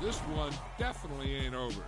This one definitely ain't over.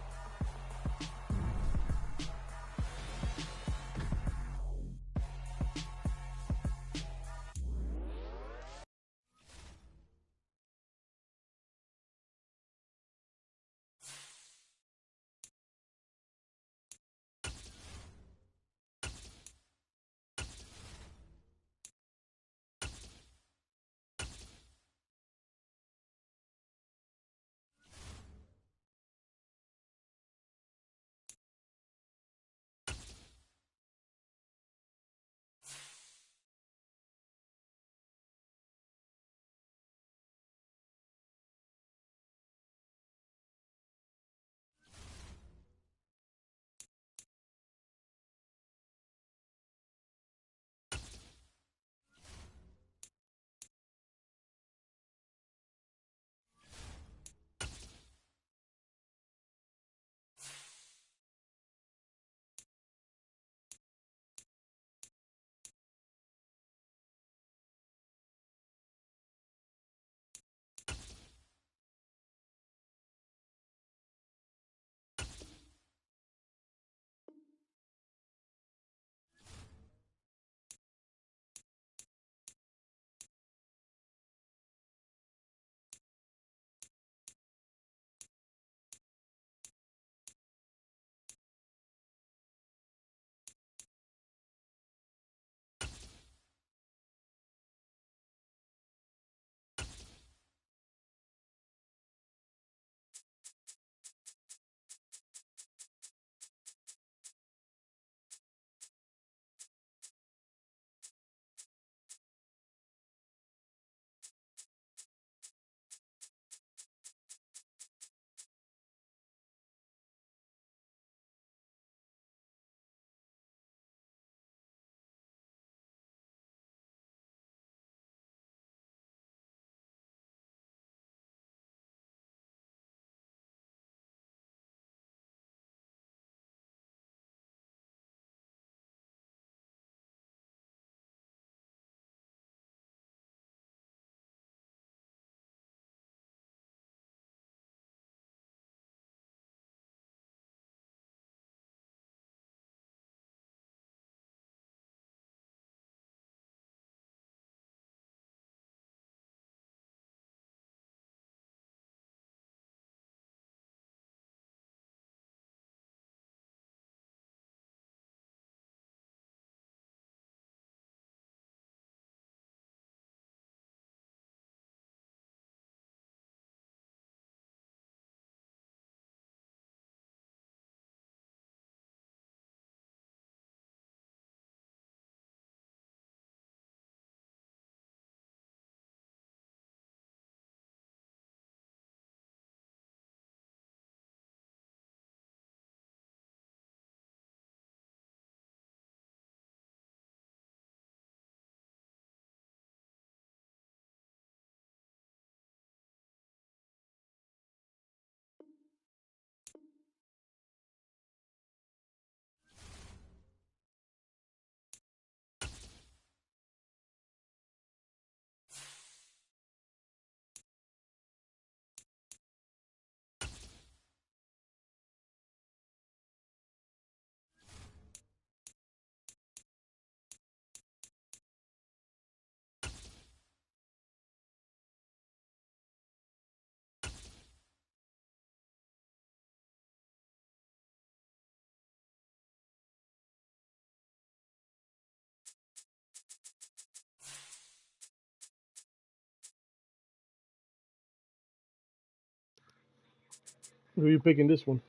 Who are you picking this one?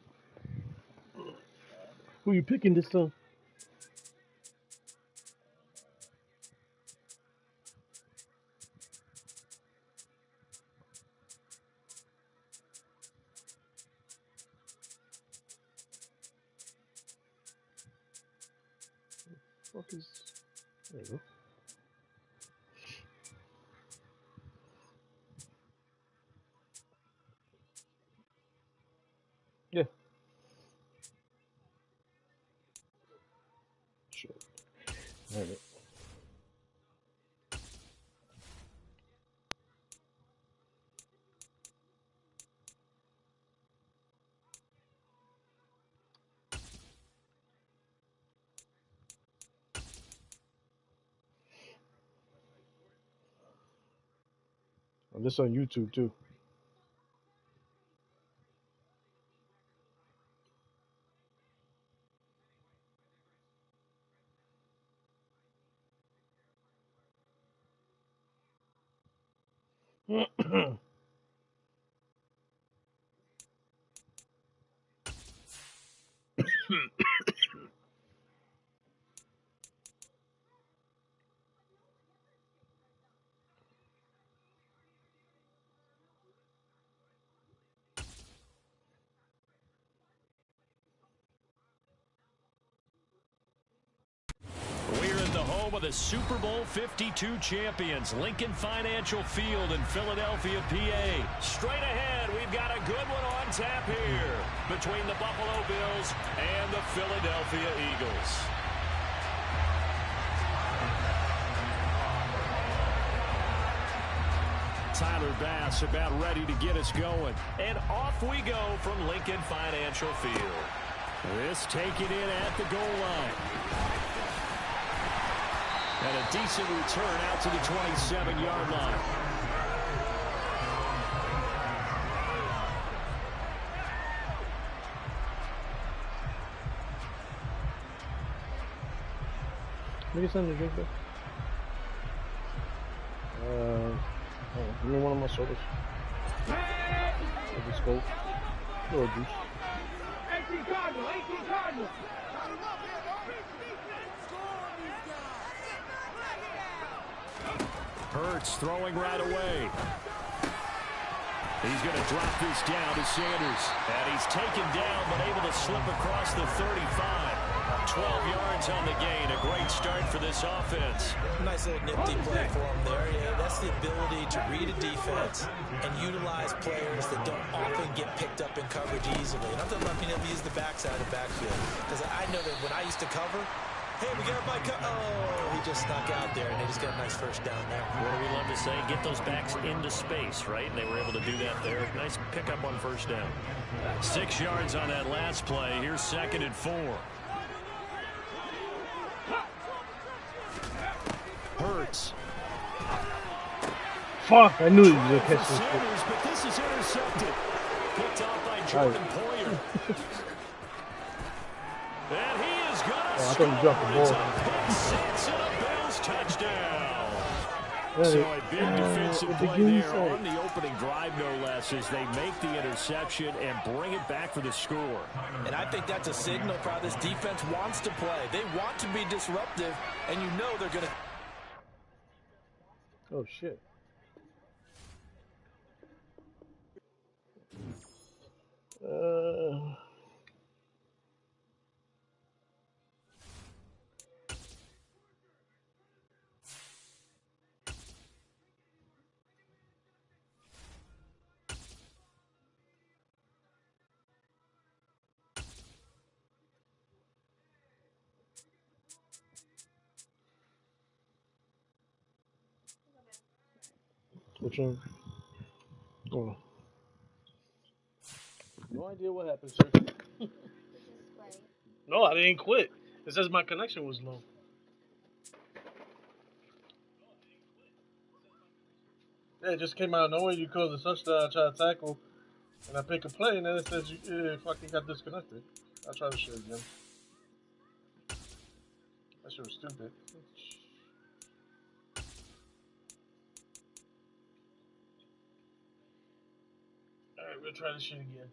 Who are you picking this time? Fuck is. There you go. Yeah. Sure. All right. This on YouTube too. We're at the home of the Super Bowl 52 champions, Lincoln Financial Field in Philadelphia, PA. Straight ahead, we've got a good one on tap here between the Buffalo Bills and the Philadelphia Eagles. Tyler Bass about ready to get us going. And off we go from Lincoln Financial Field. This taken in at the goal line. And a decent return out to the 27-yard line. Maybe something to drink there. Give me one of my sodas. Let's go. A little juice. 18 Cardinal, 18 Cardinal. Hurts throwing right away. He's going to drop this down to Sanders. And he's taken down but able to slip across the 35. 12 yards on the gain. A great start for this offense. Nice little nifty play for him there. Yeah, that's the ability to read a defense and utilize players that don't often get picked up in coverage easily. And I'm talking about being able to use the backside of the backfield. Because I know that when I used to cover, hey, we got everybody oh, he just snuck out there, and they just got a nice first down there. What do we love to say? Get those backs into space, right? And they were able to do that there. Nice pickup on first down. 6 yards on that last play. Here's 2nd and 4. Hurts. Fuck, I knew he was going to catch this Sanders, but this is intercepted. Picked off by Jordan Poyer. And he is going to I thought he dropped the ball. It's a pick six and a Bills touchdown. So a big defensive play there on the opening drive, no less, as they make the interception and bring it back for the score. And I think that's a signal for how this defense wants to play. They want to be disruptive, and you know they're going to. Oh, shit. Which one? Oh. No idea what happened, sir. No, I didn't quit. It says my connection was low. Yeah, it just came out of nowhere. You called the touchdown, I tried to tackle, and I pick a play, and then it says you fucking got disconnected. I'll try to shit again. That shit was stupid. Alright, we'll try this shit again.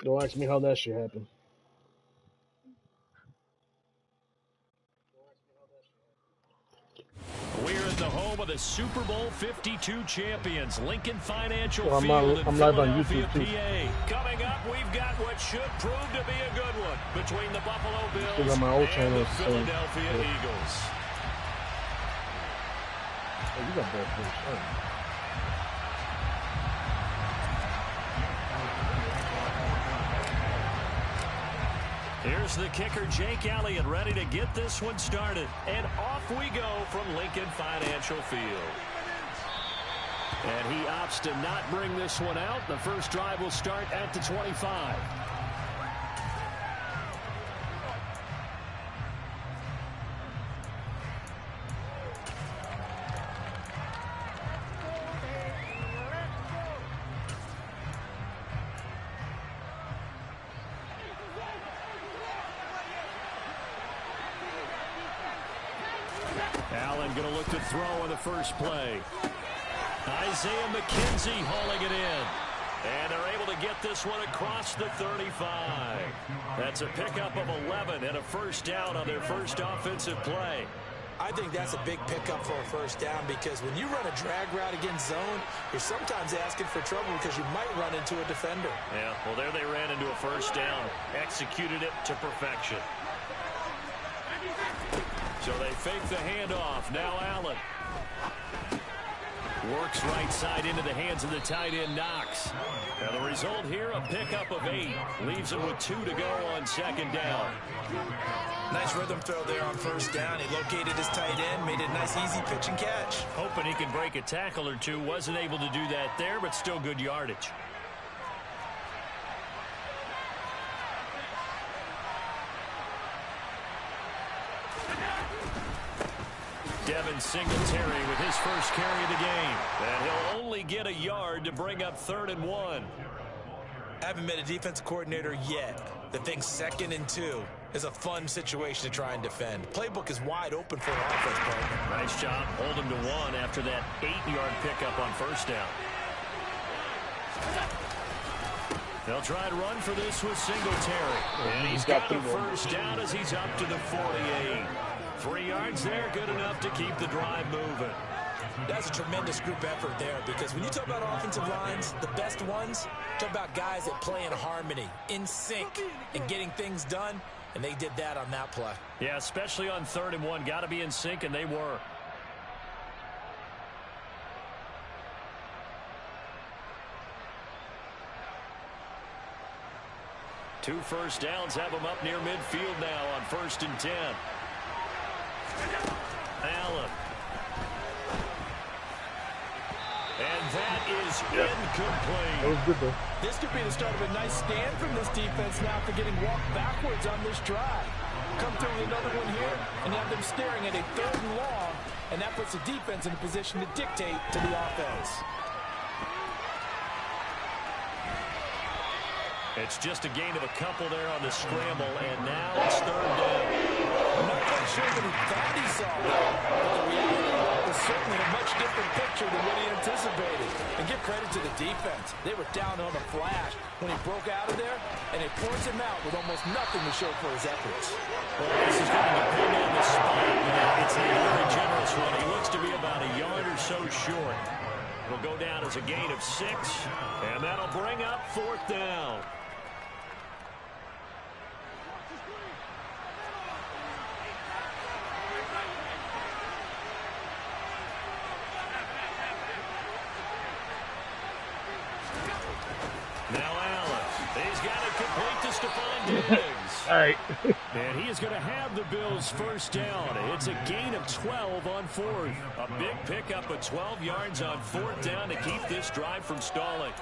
Don't ask me how that shit happened. We're at the home of the Super Bowl 52 champions, Lincoln Financial Well, Field in I'm live on Philadelphia, YouTube, too. PA. Coming up, we've got what should prove to be a good one between the Buffalo Bills on my old and channel, the so, Philadelphia yeah. Eagles. Oh, you got bad first. Here's the kicker, Jake Elliott, ready to get this one started. And off we go from Lincoln Financial Field. And he opts to not bring this one out. The first drive will start at the 25. going to look to throw on the first play. Isaiah McKenzie hauling it in. And they're able to get this one across the 35. That's a pickup of 11 and a first down on their first offensive play. I think that's a big pickup for a first down because when you run a drag route against zone, you're sometimes asking for trouble because you might run into a defender. Yeah, well, there they ran into a first down. Executed it to perfection. So they fake the handoff. Now Allen. Works right side into the hands of the tight end, Knox. Now the result here, a pickup of 8. Leaves him with 2 to go on second down. Nice rhythm throw there on first down. He located his tight end, made a nice easy pitch and catch. Hoping he can break a tackle or two. Wasn't able to do that there, but still good yardage. Devin Singletary with his first carry of the game. And he'll only get a yard to bring up 3rd and 1. Haven't met a defensive coordinator yet that thinks 2nd and 2 is a fun situation to try and defend. Playbook is wide open for an offense partner. Nice job. Hold him to 1 after that 8-yard pickup on first down. They'll try and run for this with Singletary. And he's got the first down as he's up to the 48. 3 yards there, good enough to keep the drive moving. That's a tremendous group effort there because when you talk about offensive lines, the best ones, talk about guys that play in harmony, in sync, and getting things done, and they did that on that play. Yeah, especially on 3rd and 1. Got to be in sync, and they were. Two first downs have them up near midfield now on 1st and 10. Allen. And that is incomplete. That was good, though. This could be the start of a nice stand from this defense now for getting walked backwards on this drive. Come through with another one here, and have them staring at a 3rd and long, and that puts the defense in a position to dictate to the offense. It's just a gain of a couple there on the scramble, and now it's 3rd down. I'm not quite sure what he thought he saw, but the reality was certainly a much different picture than what he anticipated. And give credit to the defense. They were down on the flash when he broke out of there, and it points him out with almost nothing to show for his efforts. Well, this is going to depend on the spot. It's a very generous one. He looks to be about a yard or so short. It'll go down as a gain of 6, and that'll bring up 4th down. Now Allen. He's got it complete to Stephon Diggs. All right. And he is going to have the Bills' first down. It's a gain of 12 on 4th. A big pickup of 12 yards on 4th down to keep this drive from stalling.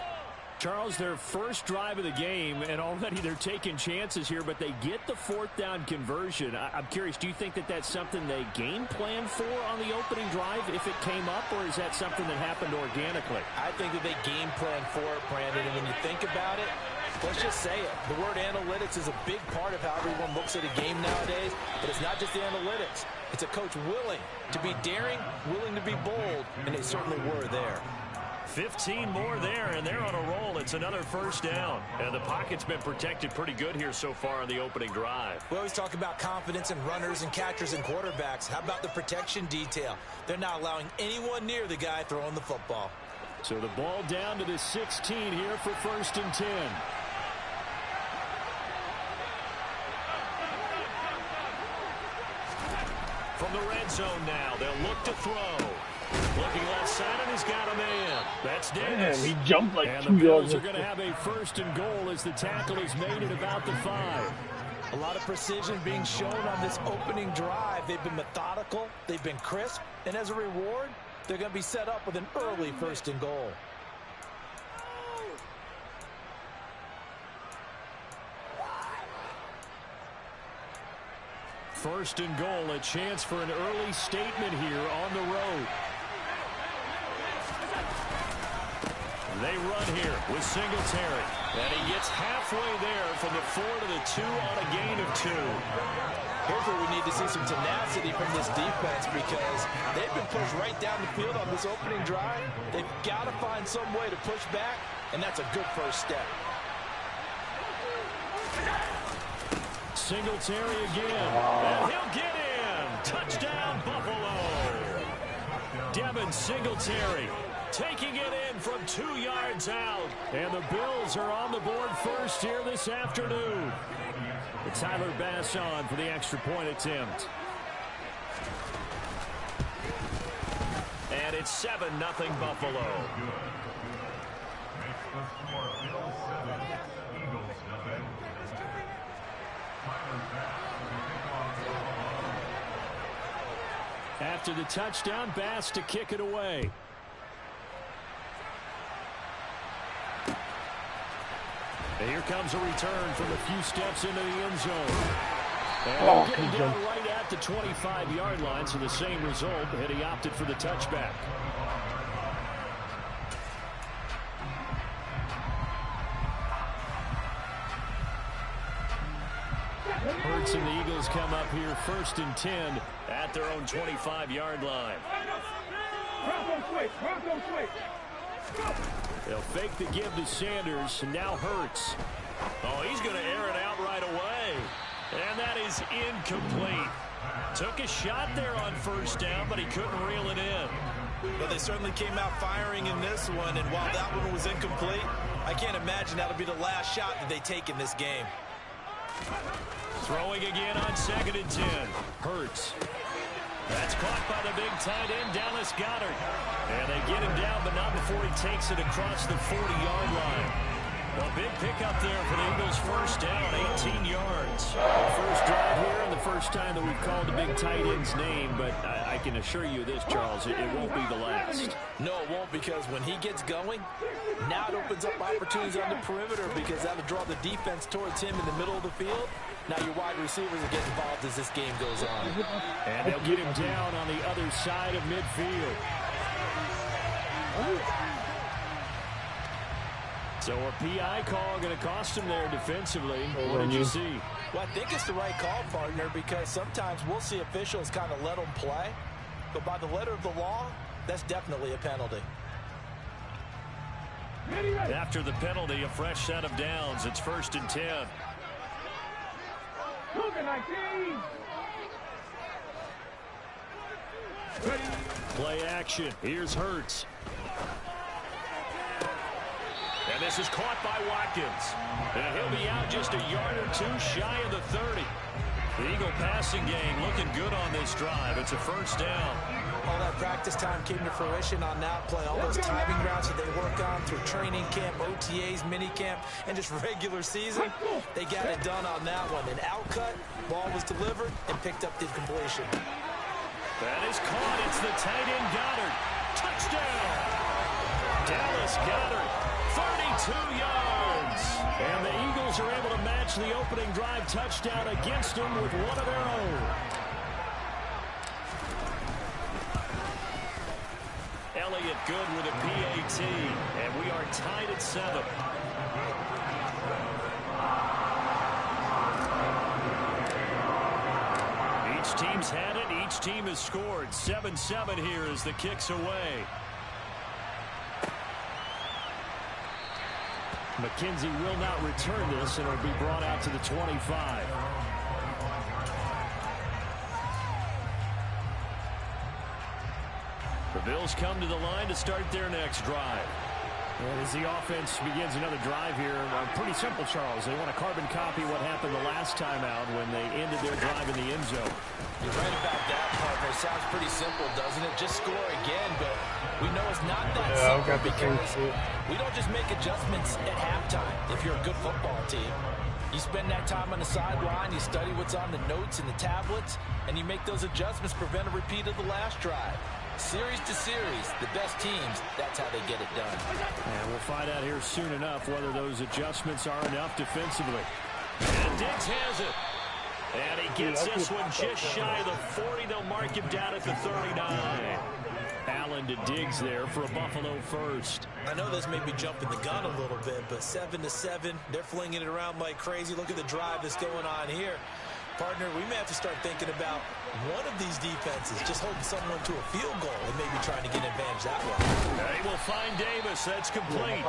Charles, their first drive of the game, and already they're taking chances here, but they get the 4th down conversion. I'm curious, do you think that that's something they game plan for on the opening drive if it came up, or is that something that happened organically? I think that they game plan for it, Brandon, and when you think about it, let's just say it. The word analytics is a big part of how everyone looks at a game nowadays, but it's not just the analytics. It's a coach willing to be daring, willing to be bold, and they certainly were there. 15 more there, and they're on a roll. It's another first down. And the pocket's been protected pretty good here so far on the opening drive. We always talk about confidence in runners and catchers and quarterbacks. How about the protection detail? They're not allowing anyone near the guy throwing the football. So the ball down to the 16 here for 1st and 10. From the red zone now, they'll look to throw. Looking left side, and he's got a man. That's Dennis. Man, he jumped like and 2 the Bills yards. are going to have a 1st and goal as the tackle is made at about the 5. A lot of precision being shown on this opening drive. They've been methodical, they've been crisp, and as a reward, they're going to be set up with an early 1st and goal. First and goal, a chance for an early statement here on the road. They run here with Singletary. And he gets halfway there from the 4 to the 2 on a gain of 2. Here's where we need to see some tenacity from this defense because they've been pushed right down the field on this opening drive. They've got to find some way to push back, and that's a good first step. Singletary again, and he'll get in. Touchdown, Buffalo. Devin Singletary taking it in from 2 yards out. And the Bills are on the board first here this afternoon. Tyler Bass on for the extra point attempt. And it's 7-0 Buffalo. After the touchdown, Bass to kick it away. And here comes a return from a few steps into the end zone. And getting down right at the 25-yard line, so the same result, and he opted for the touchback. Hurts and the Eagles come up here 1st and 10 at their own 25-yard line. They'll fake the give to Sanders, and now Hurts. Oh, he's going to air it out right away. And that is incomplete. Took a shot there on 1st down, but he couldn't reel it in. Well, they certainly came out firing in this one, and while that one was incomplete, I can't imagine that'll be the last shot that they take in this game. Throwing again on 2nd and 10. Hurts. That's caught by the big tight end, Dallas Goedert. And they get him down, but not before he takes it across the 40-yard line. A big pickup there for the Eagles' 1st down, 18 yards. First drive here and the first time that we've called the big tight end's name, but I can assure you this, Charles, it won't be the last. No, it won't, because when he gets going, now it opens up opportunities on the perimeter because that'll draw the defense towards him in the middle of the field. Now your wide receivers will get involved as this game goes on. And they'll get him down on the other side of midfield. So a PI call going to cost him there defensively. What did you see? Well, I think it's the right call, partner, because sometimes we'll see officials kind of let them play. But by the letter of the law, that's definitely a penalty. After the penalty, a fresh set of downs. It's 1st and 10. Play action. Here's Hurts. And this is caught by Watkins. And he'll be out just a yard or 2 shy of the 30. The Eagle passing game looking good on this drive. It's a 1st down. All that practice time came to fruition on that play. All those timing routes that they work on through training camp, OTAs, mini camp, and just regular season, they got it done on that one. An outcut, ball was delivered, and picked up the completion. That is caught. It's the tight end Goddard. Touchdown! Dallas Goedert, 32 yards. And the Eagles are able to match the opening drive touchdown against them with one of their own. Elliott good with a PAT, and we are tied at 7. Each team's had it. Each team has scored. 7-7 here as the kick's away. McKenzie will not return this, and it'll be brought out to the 25. The Bills come to the line to start their next drive. And as the offense begins another drive here, pretty simple, Charles. They want to carbon copy what happened the last time out when they ended their drive in the end zone. You're right about that, partner. Sounds pretty simple, doesn't it? Just score again, but we know it's not that simple because we don't just make adjustments at halftime if you're a good football team. You spend that time on the sideline, you study what's on the notes and the tablets, and you make those adjustments to prevent a repeat of the last drive. Series to series, the best teams, that's how they get it done. And we'll find out here soon enough whether those adjustments are enough defensively. And Diggs has it. And he gets this one just shy of the 40. They'll mark him down at the 39. Allen to Diggs there for a Buffalo first. I know this may be jumping the gun a little bit, but 7-7, they're flinging it around like crazy. Look at the drive that's going on here. Partner, we may have to start thinking about one of these defenses just holding someone to a field goal and maybe trying to get an advantage that way. They will find Davis. That's complete.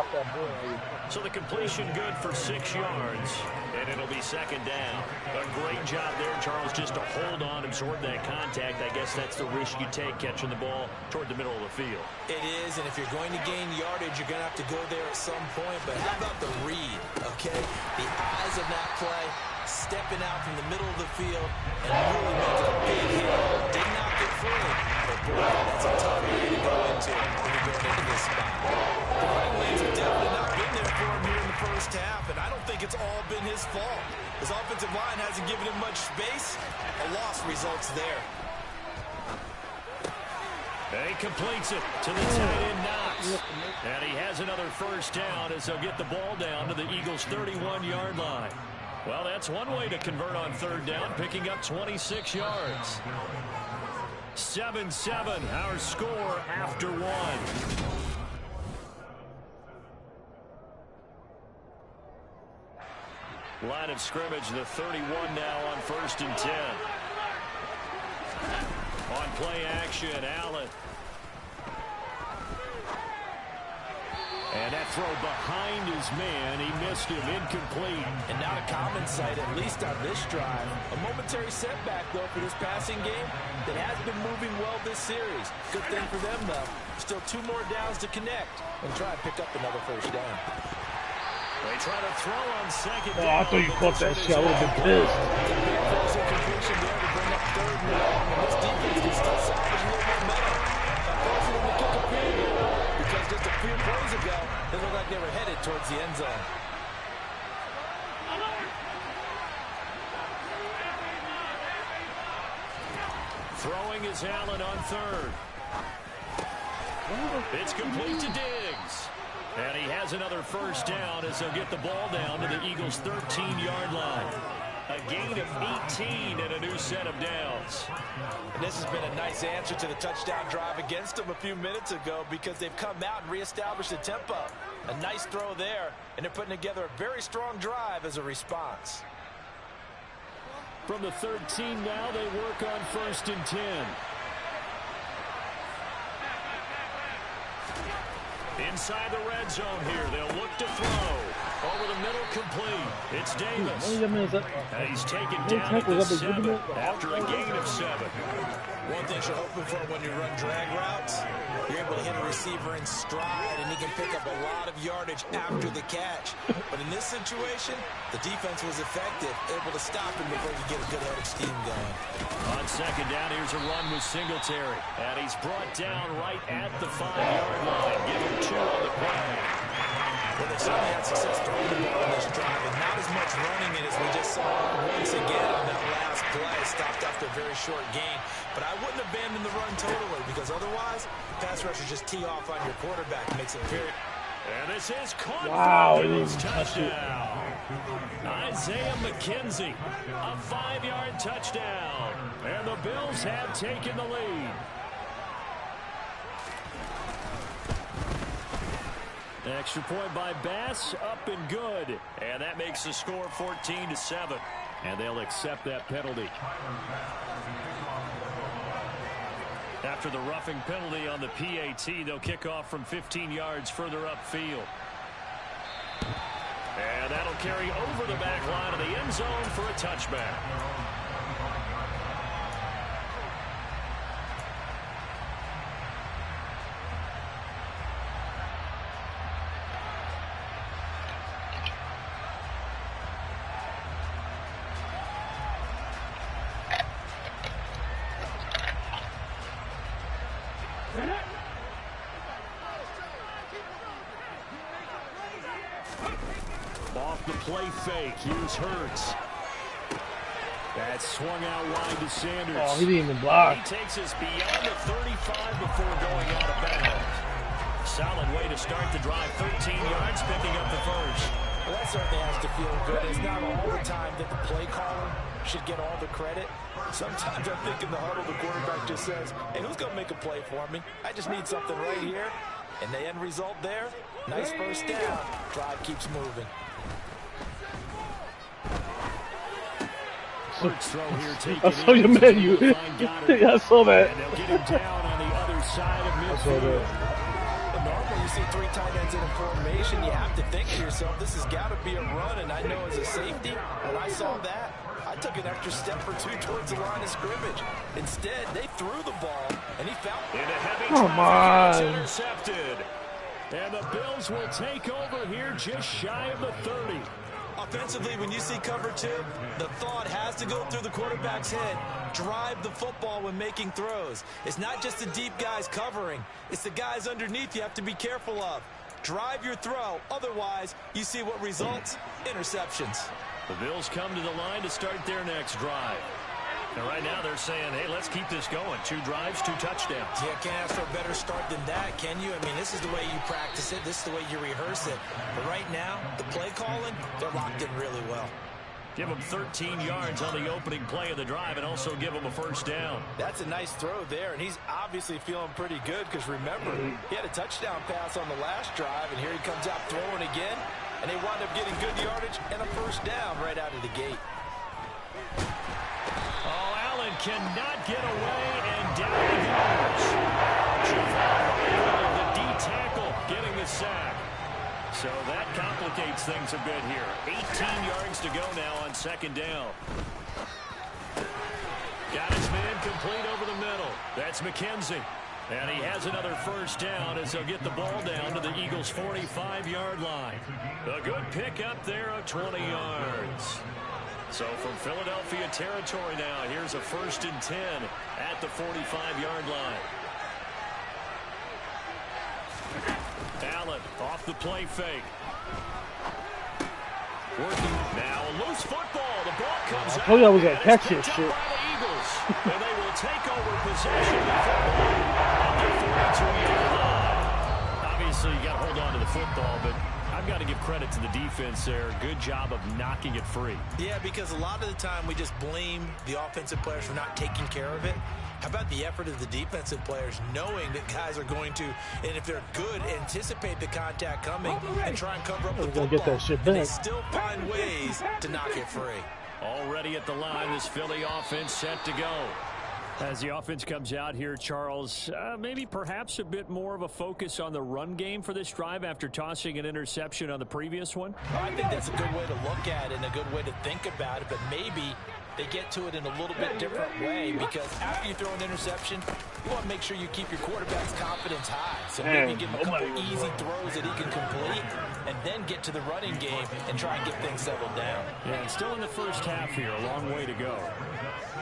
So the completion good for 6 yards, and it'll be second down. A great job there, Charles, just to hold on, absorb that contact. I guess that's the risk you take catching the ball toward the middle of the field. It is, and if you're going to gain yardage, you're going to have to go there at some point. But how about the read, okay? The eyes of that play, stepping out from the middle of the field and really making a big hit. Did not get free, but boy, that's a tough area to go into when you're going into this spot. The right lanes have definitely not been there for him here in the first half, and I don't think it's all been his fault. His offensive line hasn't given him much space. A loss results there. He completes it to the tight end Knox. And he has another first down as they'll get the ball down to the Eagles' 31-yard line. Well, that's one way to convert on third down, picking up 26 yards. 7-7, our score after one. Line of scrimmage, the 31 now on 1st and 10. On play action, Allen. And that throw behind his man. He missed him, incomplete. And not a common sight, at least on this drive. A momentary setback, though, for this passing game that has been moving well this series. Good thing for them, though. Still 2 more downs to connect and try and pick up another first down. They try to throw on second down. Oh, I thought you caught that shit. I would have been pissed. Big closing completion there to bring up 3rd and long. And this defense can still salvage a little momentum by forcing them to kick a field goal. Because just a few plays ago, they looked like they were headed towards the end zone. Throwing is Allen on 3rd. It's complete to Diggs. And he has another first down as they'll get the ball down to the Eagles' 13-yard line. A gain of 18 and a new set of downs. And this has been a nice answer to the touchdown drive against them a few minutes ago because they've come out and reestablished the tempo. A nice throw there, and they're putting together a very strong drive as a response. From the 13 now, they work on 1st and 10. Inside the red zone here, they'll look to throw. Over the middle, complete. It's Davis. And he's taken down at the 7 after a gain of 7. One thing you're hoping for when you run drag routes, you're able to hit a receiver in stride, and he can pick up a lot of yardage after the catch. But in this situation, the defense was effective, able to stop him before you get a good head of steam going. On second down, here's a run with Singletary. And he's brought down right at the 5-yard line. Give him 2 on the play. Well, they certainly had success throwing the ball in this drive, and not as much running it as we just saw once again on that last play. Stopped after a very short gain. But I wouldn't abandon the run totally, because otherwise, pass rushers just tee off on your quarterback. Makes it very... And this is caught. Wow, for it Bills' is touchdown. Isaiah McKenzie, a 5-yard touchdown. And the Bills have taken the lead. Extra point by Bass, up and good. And that makes the score 14-7. And they'll accept that penalty. After the roughing penalty on the PAT, they'll kick off from 15 yards further upfield. And that'll carry over the back line of the end zone for a touchback. Off the play fake, here's Hurts. That swung out wide to Sanders. Oh, he didn't even block. He takes us beyond the 35 before going out of bounds. Solid way to start the drive, 13 yards, picking up the first. Well, that certainly has to feel good. It's not all the time that the play caller should get all the credit. Sometimes I'm thinking the huddle, the quarterback just says, hey, who's going to make a play for me? I just need something right here. And the end result there, nice first down. Drive keeps moving. I saw your menu. Yeah, I saw that. And they'll get him down on the other side of midfield. Normally you see three tight ends in a formation, you have to think to yourself, this has got to be a run. And I know as a safety, when I saw that, I took an extra step or two towards the line of scrimmage. Instead, they threw the ball, and he found In a heavy Come on. intercepted. And the Bills will take over here just shy of the 30. Offensively, when you see cover two, the thought has to go through the quarterback's head. Drive the football when making throws. It's not just the deep guys covering. It's the guys underneath you have to be careful of. Drive your throw. Otherwise, you see what results? Interceptions. The Bills come to the line to start their next drive. And right now they're saying, hey, let's keep this going. 2 drives, 2 touchdowns. Yeah, can't ask for a better start than that, can you? I mean, this is the way you practice it. This is the way you rehearse it. But right now, the play calling, they're locked in really well. Give them 13 yards on the opening play of the drive and also give them a first down. That's a nice throw there, and he's obviously feeling pretty good because, remember, he had a touchdown pass on the last drive, and here he comes out throwing again, and they wound up getting good yardage and a first down right out of the gate. Oh, Allen cannot get away, and down he goes. Javon, the D-tackle, getting the sack. So that complicates things a bit here. 18 yards to go now on second down. Got his man complete over the middle. That's McKenzie. And he has another first down as they'll get the ball down to the Eagles' 45-yard line. A good pickup there of 20 yards. So from Philadelphia territory now, here's a 1st and 10 at the 45-yard line. Allen off the play fake. Working now, a loose football. The ball comes out. I told you I was gonna catch this shit. By the Eagles, and they will take over possession of the football at the 42-yard line. Obviously, you got to hold on to the football, but I've got to give credit to the defense there. Good job of knocking it free. Yeah, because a lot of the time we just blame the offensive players for not taking care of it. How about the effort of the defensive players knowing that guys are going to, and if they're good, anticipate the contact coming and try and cover up the football. Get that shit back. And they still find ways to knock it free. Already at the line, this Philly offense set to go. As the offense comes out here, Charles, maybe perhaps a bit more of a focus on the run game for this drive after tossing an interception on the previous one? I think that's a good way to look at it and a good way to think about it, but maybe they get to it in a little bit different way because after you throw an interception, you want to make sure you keep your quarterback's confidence high. So maybe give him a couple easy throws that he can complete and then get to the running game and try and get things settled down. Yeah, and still in the first half here, a long way to go.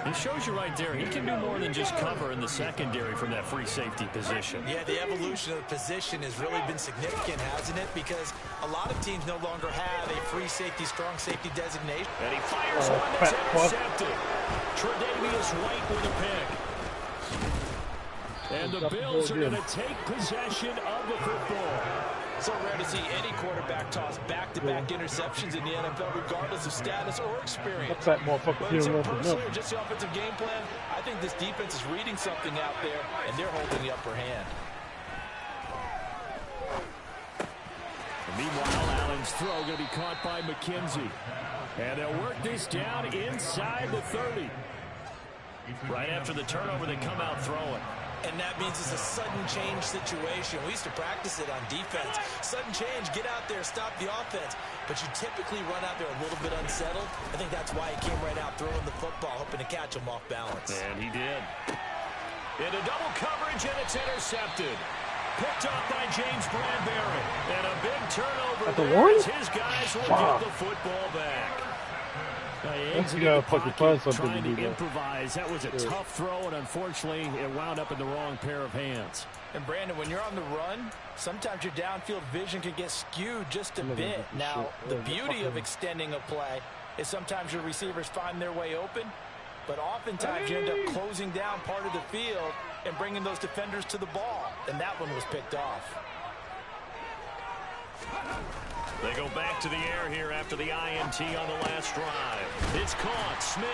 It shows you right there, he can do more than just cover in the secondary from that free safety position. Yeah, the evolution of the position has really been significant, hasn't it? Because a lot of teams no longer have a free safety, strong safety designation. And he fires one that's intercepted. Tre'Davious White with a pick. And the Bills are going to take possession of the football. So rare to see any quarterback toss back-to-back interceptions in the NFL, regardless of status or experience. That motherfucker Whether it's personally or just the offensive game plan, I think this defense is reading something out there, and they're holding the upper hand. And meanwhile, Allen's throw going to be caught by McKenzie. And they'll work this down inside the 30. Right after the turnover, they come out throwing. And that means it's a sudden change situation. We used to practice it on defense. Sudden change, get out there, stop the offense. But you typically run out there a little bit unsettled. I think that's why he came right out throwing the football, hoping to catch him off balance. And he did. Into double coverage, and it's intercepted. Picked off by James Bradbury. And a big turnover there as his guys will get the football back. You gotta fucking find something trying to do to improvise. That was a tough throw, and unfortunately, it wound up in the wrong pair of hands. And Brandon, when you're on the run, sometimes your downfield vision can get skewed just a bit. Now, the beauty of extending a play is sometimes your receivers find their way open, but oftentimes you end up closing down part of the field and bringing those defenders to the ball. And that one was picked off. They go back to the air here after the INT on the last drive. It's caught. Smith.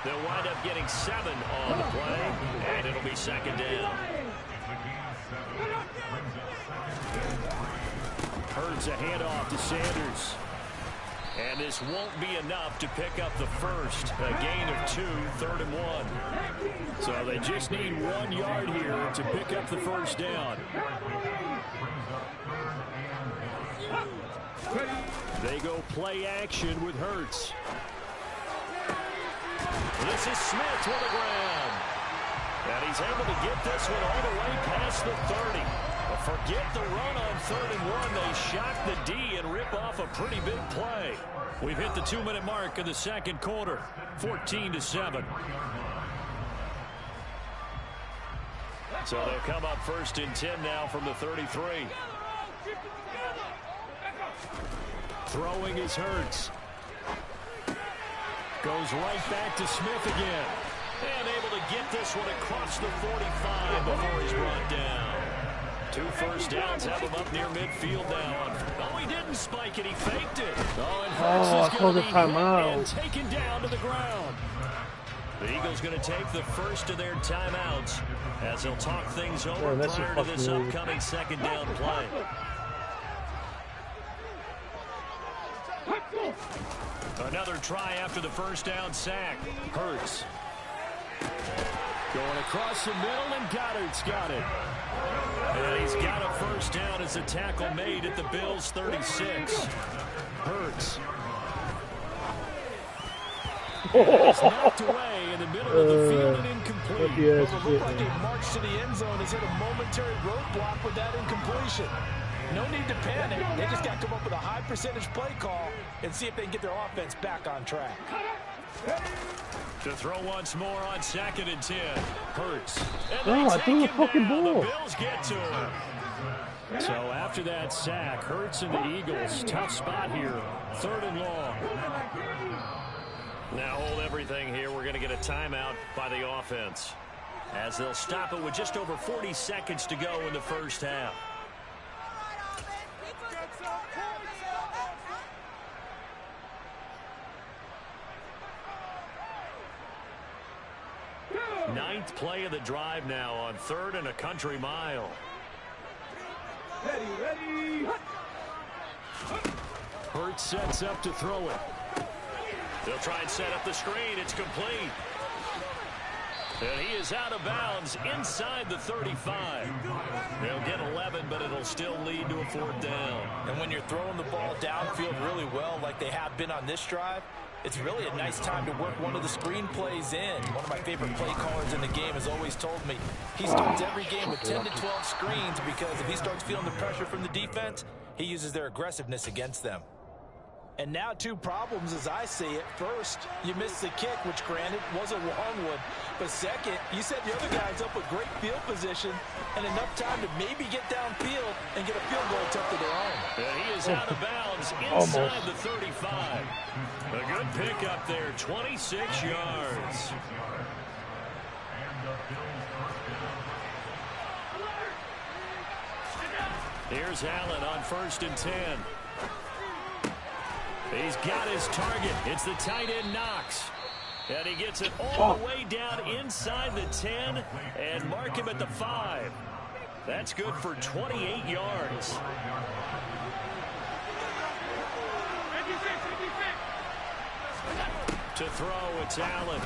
They'll wind up getting 7 on the play, and it'll be second down. Hurts a handoff to Sanders. And this won't be enough to pick up the first. A gain of 2, 3rd and 1. So they just need 1 yard here to pick up the first down. They go play action with Hurts. This is Smith with the ground. And he's able to get this one all the way past the 30. But forget the run on 3rd and 1. They shock the D and rip off a pretty big play. We've hit the 2-minute mark of the second quarter. 14-7. So they'll come up 1st and 10 now from the 33. Throwing is Hurts. Goes right back to Smith again. And able to get this one across the 45 before he's brought down. 2 first downs have him up near midfield now. Oh, he didn't spike it. He faked it. Oh, and Hurts is going to be hit and taken down to the ground. The Eagles going to take the first of their timeouts as they'll talk things over prior to this upcoming 2nd down play. Another try after the first down sack. Hurts. Going across the middle, and Goddard's got it. And he's got a first down as a tackle made at the Bills' 36. Hurts. He's knocked away in the middle of the field and incomplete. Well, it looked like a march to the end zone has hit a momentary roadblock with that incompletion. No need to panic. They just got to come up with a high percentage play call and see if they can get their offense back on track. To throw once more on 2nd and 10. Hurts. Oh, I threw a fucking ball. The Bills get to him. So after that sack, Hurts and the Eagles, tough spot here. 3rd and long. Now hold everything here. We're going to get a timeout by the offense, as they'll stop it with just over 40 seconds to go in the first half. Ninth play of the drive now on 3rd and a country mile. Ready. Hurts sets up to throw it. They'll try and set up the screen. It's complete. And he is out of bounds inside the 35. They'll get 11, but it'll still lead to a 4th down. And when you're throwing the ball downfield really well like they have been on this drive, it's really a nice time to work one of the screen plays in. One of my favorite play callers in the game has always told me he starts every game with 10 to 12 screens because if he starts feeling the pressure from the defense, he uses their aggressiveness against them. And now 2 problems as I see it. First, you missed the kick, which granted was a long one. But second, you set the other guys up with great field position and enough time to maybe get downfield and get a field goal attempt of their own. And he is out of bounds inside the 35. A good pickup there, 26 yards. Here's Allen on 1st and 10. He's got his target. It's the tight end Knox. And he gets it all the way down inside the 10 and mark him at the 5. That's good for 28 yards. To throw, it's Allen.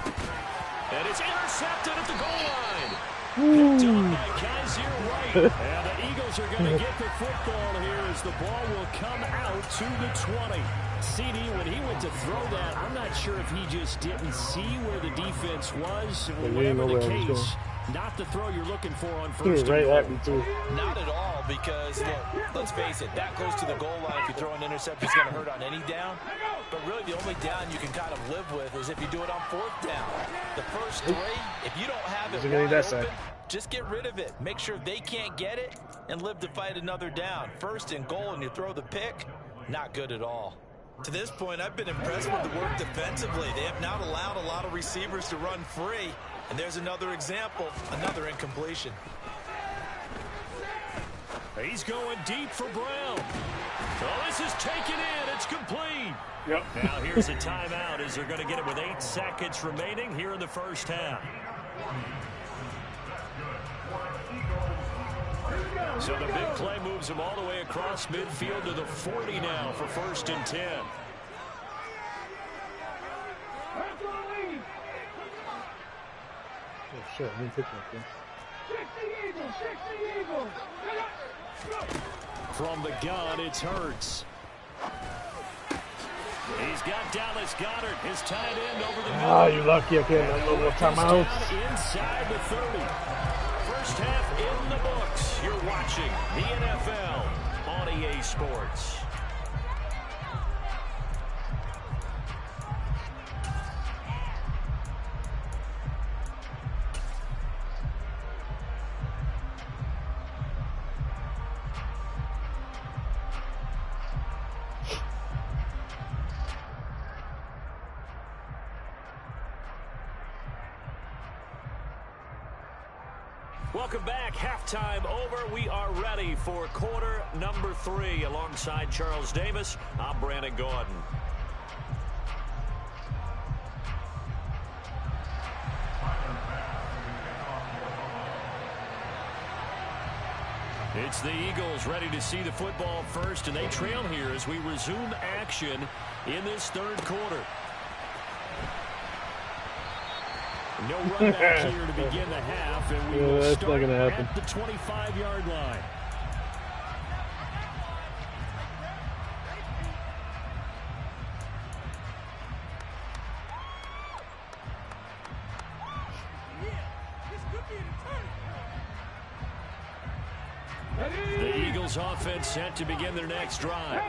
And it's intercepted at the goal line. Picked up by Kaiser White. And the Eagles are going to get the football here as the ball will come out to the 20. CD, when he went to throw that, I'm not sure if he just didn't see where the defense was. Whatever the case, not the throw you're looking for on 1st and goal. Not at all, because, look, let's face it, that goes to the goal line. If you throw an interception, it's going to hurt on any down. But really, the only down you can kind of live with is if you do it on 4th down. The first 3, if you don't have it wide open, just get rid of it. Make sure they can't get it and live to fight another down. 1st and goal, and you throw the pick, not good at all. To this point, I've been impressed with the work defensively. They have not allowed a lot of receivers to run free. And there's another example, another incompletion. He's going deep for Brown. Oh, this is taken in. It's complete. Yep. Now here's a timeout as they're going to get it with 8 seconds remaining here in the first half. So the big play moves him all the way across midfield to the 40 now for 1st and 10. shit, I didn't pick that thing. From the gun, it's Hurts. He's got Dallas Goedert, his tight end over the middle. Ah, you're lucky I can't have no more timeouts. Inside the 30. First half in the books. You're watching the NFL on EA Sports. Welcome back. Halftime over. We are ready for quarter number 3. Alongside Charles Davis, I'm Brandon Gordon. It's the Eagles ready to see the football first, and they trail here as we resume action in this third quarter. No run back here to begin the half, and we will that's start not gonna happen. at the 25-yard line. The Eagles offense set to begin their next drive.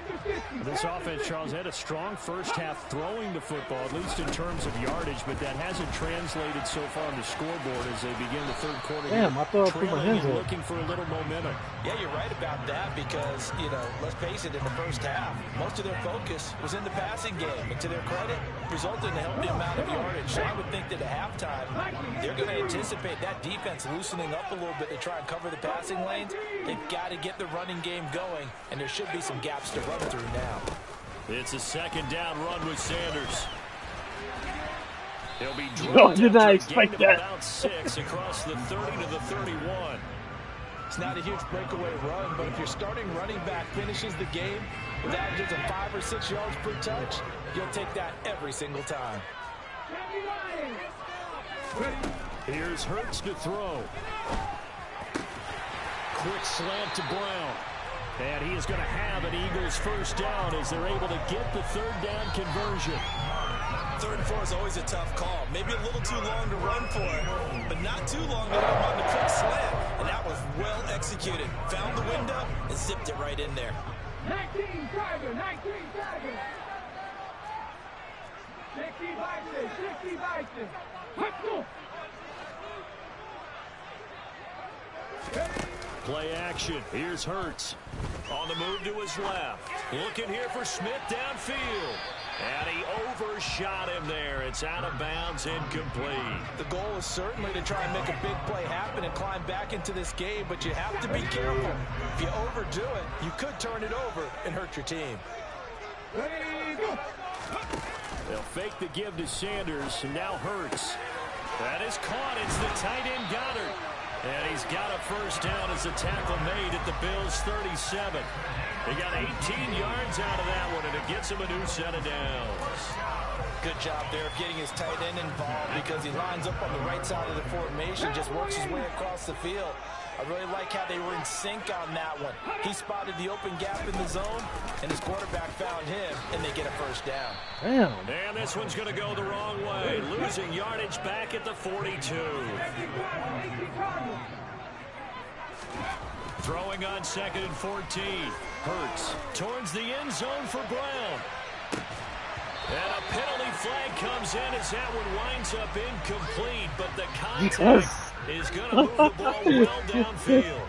This offense, Charles, had a strong first half throwing the football, at least in terms of yardage, but that hasn't translated so far on the scoreboard as they begin the third quarter. Damn, I thought I put my Trailing hands and up. looking for a little momentum. Yeah, you're right about that because, you know, let's face it, in the first half, most of their focus was in the passing game. And to their credit, resulted in a healthy amount of yardage. So I would think that at halftime, they're going to anticipate that defense loosening up a little bit to try and cover the passing lanes. They've got to get the running game going, and there should be some gaps to run through now. It's a second down run with Sanders. He'll be No, dropped did not after a expect gain of that. about 6 across the 30 to the 31. It's not a huge breakaway run, but if your starting running back finishes the game with averages of 5 or 6 yards per touch, you'll take that every single time. Here's Hurts to throw. Quick slant to Brown. And he is going to have an Eagles first down as they're able to get the third down conversion. 3rd and 4 is always a tough call. Maybe a little too long to run for it, but not too long to let him on the quick slant. And that was well executed. Found the window and zipped it right in there. 19 Tiger, 19 Tiger. 60 Bison, 60 Bison. Let's go. Play action. Here's Hurts. On the move to his left. Looking here for Smith downfield. And he overshot him there. It's out of bounds, incomplete. The goal is certainly to try and make a big play happen and climb back into this game, but you have to be careful. If you overdo it, you could turn it over and hurt your team. They'll fake the give to Sanders, and now Hurts. That is caught. It's the tight end Goedert. And he's got a first down as the tackle made at the Bills' 37. They got 18 yards out of that one, and it gets him a new set of downs. Good job there of getting his tight end involved because he lines up on the right side of the formation, just works his way across the field. I really like how they were in sync on that one. He spotted the open gap in the zone, and his quarterback found him, and they get a first down. Damn. And this one's going to go the wrong way, losing yardage back at the 42. Throwing on 2nd and 14. Hurts towards the end zone for Brown. And a penalty flag comes in as that one winds up incomplete, but the contact is going to move the ball well downfield.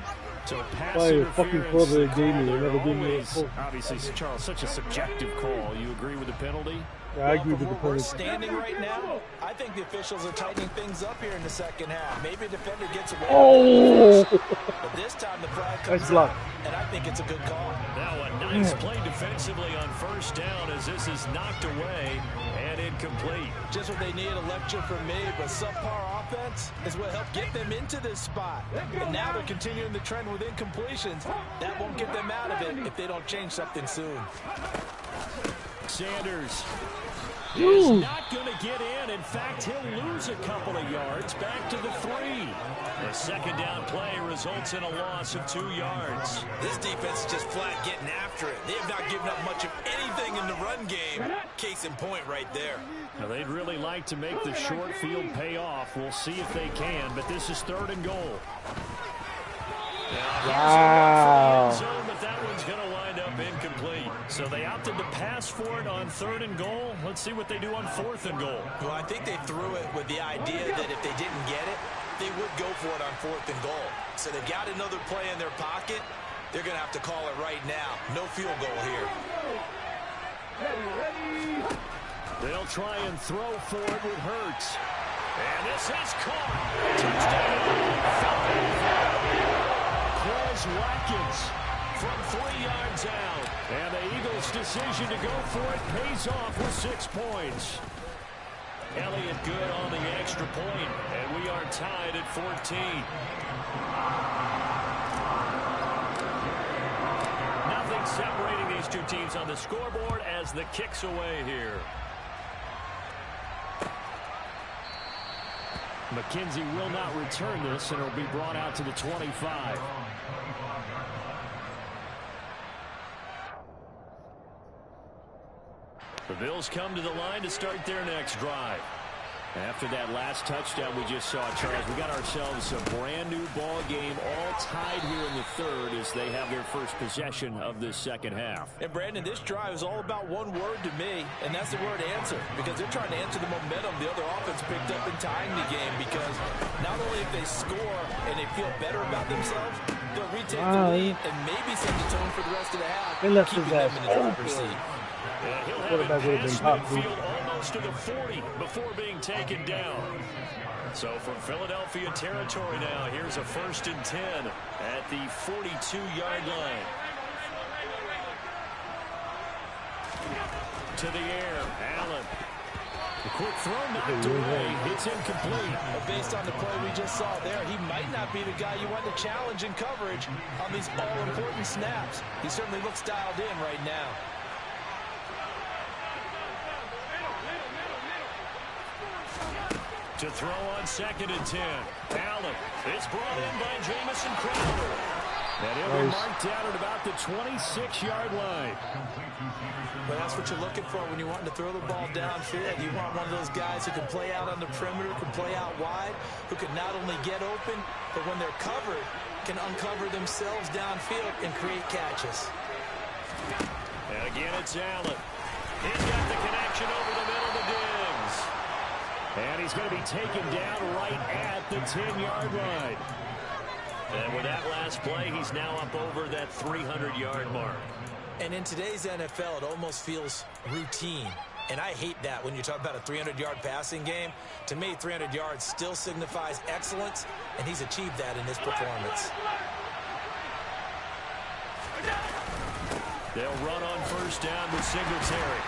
So pass Why your fucking interference, brother the gave me, call they there never gave me a always, call. Obviously, Charles, such a subjective call. You agree with the penalty? Yeah, I agree with From the where we're point. standing right now, I think the officials are tightening things up here in the second half. Maybe a defender gets away. Oh! But this time the flag comes Nice block. out, and I think it's a good call. Now a nice play defensively on first down as this is knocked away and incomplete. Just what they need, a lecture from me, but subpar offense is what helped get them into this spot. And now they're continuing the trend with incompletions. That won't get them out of it if they don't change something soon. Sanders is not going to get in. In fact, he'll lose a couple of yards back to the 3. The second down play results in a loss of 2 yards. This defense is just flat getting after it. They have not given up much of anything in the run game. Case in point right there. Now, they'd really like to make the short field pay off. We'll see if they can, but this is 3rd and goal. Wow. Zone, but that one's going to wind up incomplete. So they opted to pass for it on 3rd and goal. Let's see what they do on 4th and goal. Well, I think they threw it with the idea that if they didn't get it, they would go for it on 4th and goal. So they've got another play in their pocket. They're going to have to call it right now. No field goal here. They'll try and throw for it with Hurts. And this is caught. Touchdown. Watkins from 3 yards out. And the Eagles' decision to go for it pays off with 6 points. Elliott good on the extra point, and we are tied at 14. Nothing separating these two teams on the scoreboard as the kick's away here. McKenzie will not return this, and it'll be brought out to the 25. The Bills come to the line to start their next drive. After that last touchdown we just saw, Charles, we got ourselves a brand new ball game, all tied here in the 3rd as they have their first possession of this second half. And Brandon, this drive is all about one word to me, and that's the word answer, because they're trying to answer the momentum the other offense picked up in tying the game, because not only if they score and they feel better about themselves, they'll retake the lead and maybe set the tone for the rest of the half, keeping them in the driver's seat. He'll have it past midfield almost to the 40 before being taken down. So from Philadelphia territory now, here's a 1st and 10 at the 42-yard line. To the air, Allen. The quick throw knocked away. It's incomplete. But based on the play we just saw there, he might not be the guy you want to challenge in coverage on these all-important snaps. He certainly looks dialed in right now. To throw on 2nd and 10. Allen. It's brought in by Jamison Crowder. And he'll be marked down at about the 26-yard line. But that's what you're looking for when you're wanting to throw the ball downfield. You want one of those guys who can play out on the perimeter, can play out wide, who can not only get open, but when they're covered, can uncover themselves downfield and create catches. And again, it's Allen. He's got the connection over the middle to Diggs. And he's going to be taken down right at the 10-yard line. And with that last play, he's now up over that 300-yard mark. And in today's NFL, it almost feels routine. And I hate that when you talk about a 300-yard passing game. To me, 300 yards still signifies excellence, and he's achieved that in this performance. They'll run on 1st down with Singletary.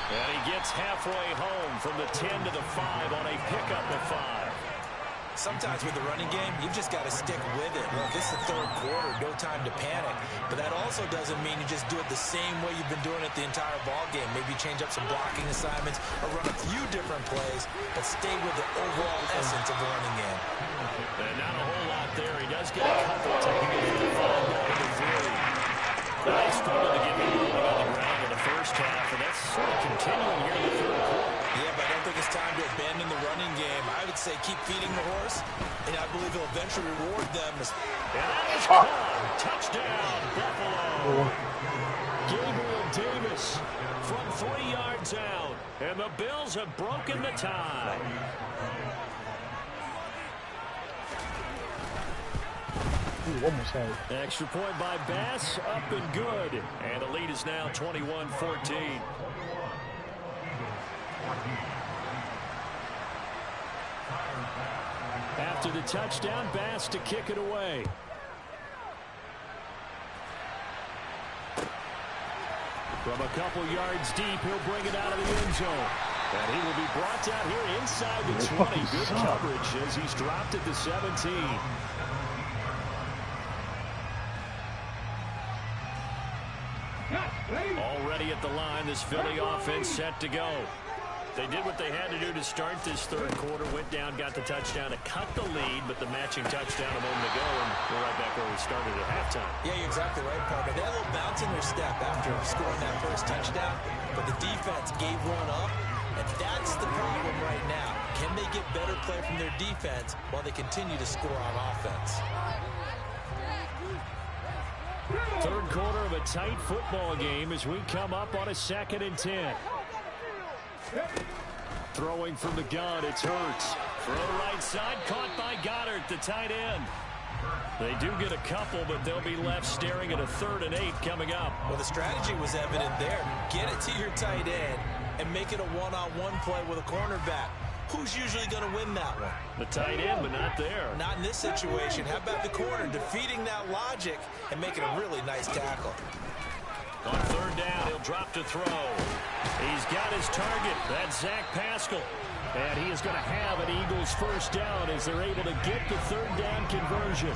And he gets halfway home from the 10 to the 5 on a pickup of 5. Sometimes with the running game, you've just got to stick with it. Well, this is the 3rd quarter, no time to panic. But that also doesn't mean you just do it the same way you've been doing it the entire ball game. Maybe change up some blocking assignments or run a few different plays, but stay with the overall essence of the running game. And not a whole lot there. He does get a couple, taking it from the 5 down to the 3. They struggled to get him rolling on the ground in the first half, and that's sort of continuing here in the 3rd quarter. Yeah, but I don't think it's time to abandon the running game. I would say keep feeding the horse, and I believe he'll eventually reward them. And that is caught. Touchdown, Buffalo. Gabriel Davis from 3 yards out, and the Bills have broken the tie. Almost had it. Extra point by Bass, up and good. And the lead is now 21-14. After the touchdown, Bass to kick it away. From a couple yards deep, he'll bring it out of the end zone. And he will be brought down here inside the 20. Good coverage as he's dropped at the 17. Already at the line, this Philly offense set to go. They did what they had to do to start this third quarter, went down, got the touchdown to cut the lead, but the matching touchdown a moment ago, and we're right back where we started at halftime. Yeah, you're exactly right, Parker. They had a little bounce in their step after scoring that first touchdown, but the defense gave one up, and that's the problem right now. Can they get better play from their defense while they continue to score on offense? Third quarter of a tight football game as we come up on a 2nd and 10. Throwing from the gun, it's Hurts. Throw right side, caught by Goddard, the tight end. They do get a couple, but they'll be left staring at a 3rd and 8 coming up. Well, the strategy was evident there. Get it to your tight end and make it a one-on-one play with a cornerback. Who's usually going to win that one? The tight end, but not there. Not in this situation. How about the corner defeating that logic and making a really nice tackle? On 3rd down, he'll drop to throw. He's got his target. That's Zach Pascal. And he is going to have an Eagles first down as they're able to get the 3rd down conversion.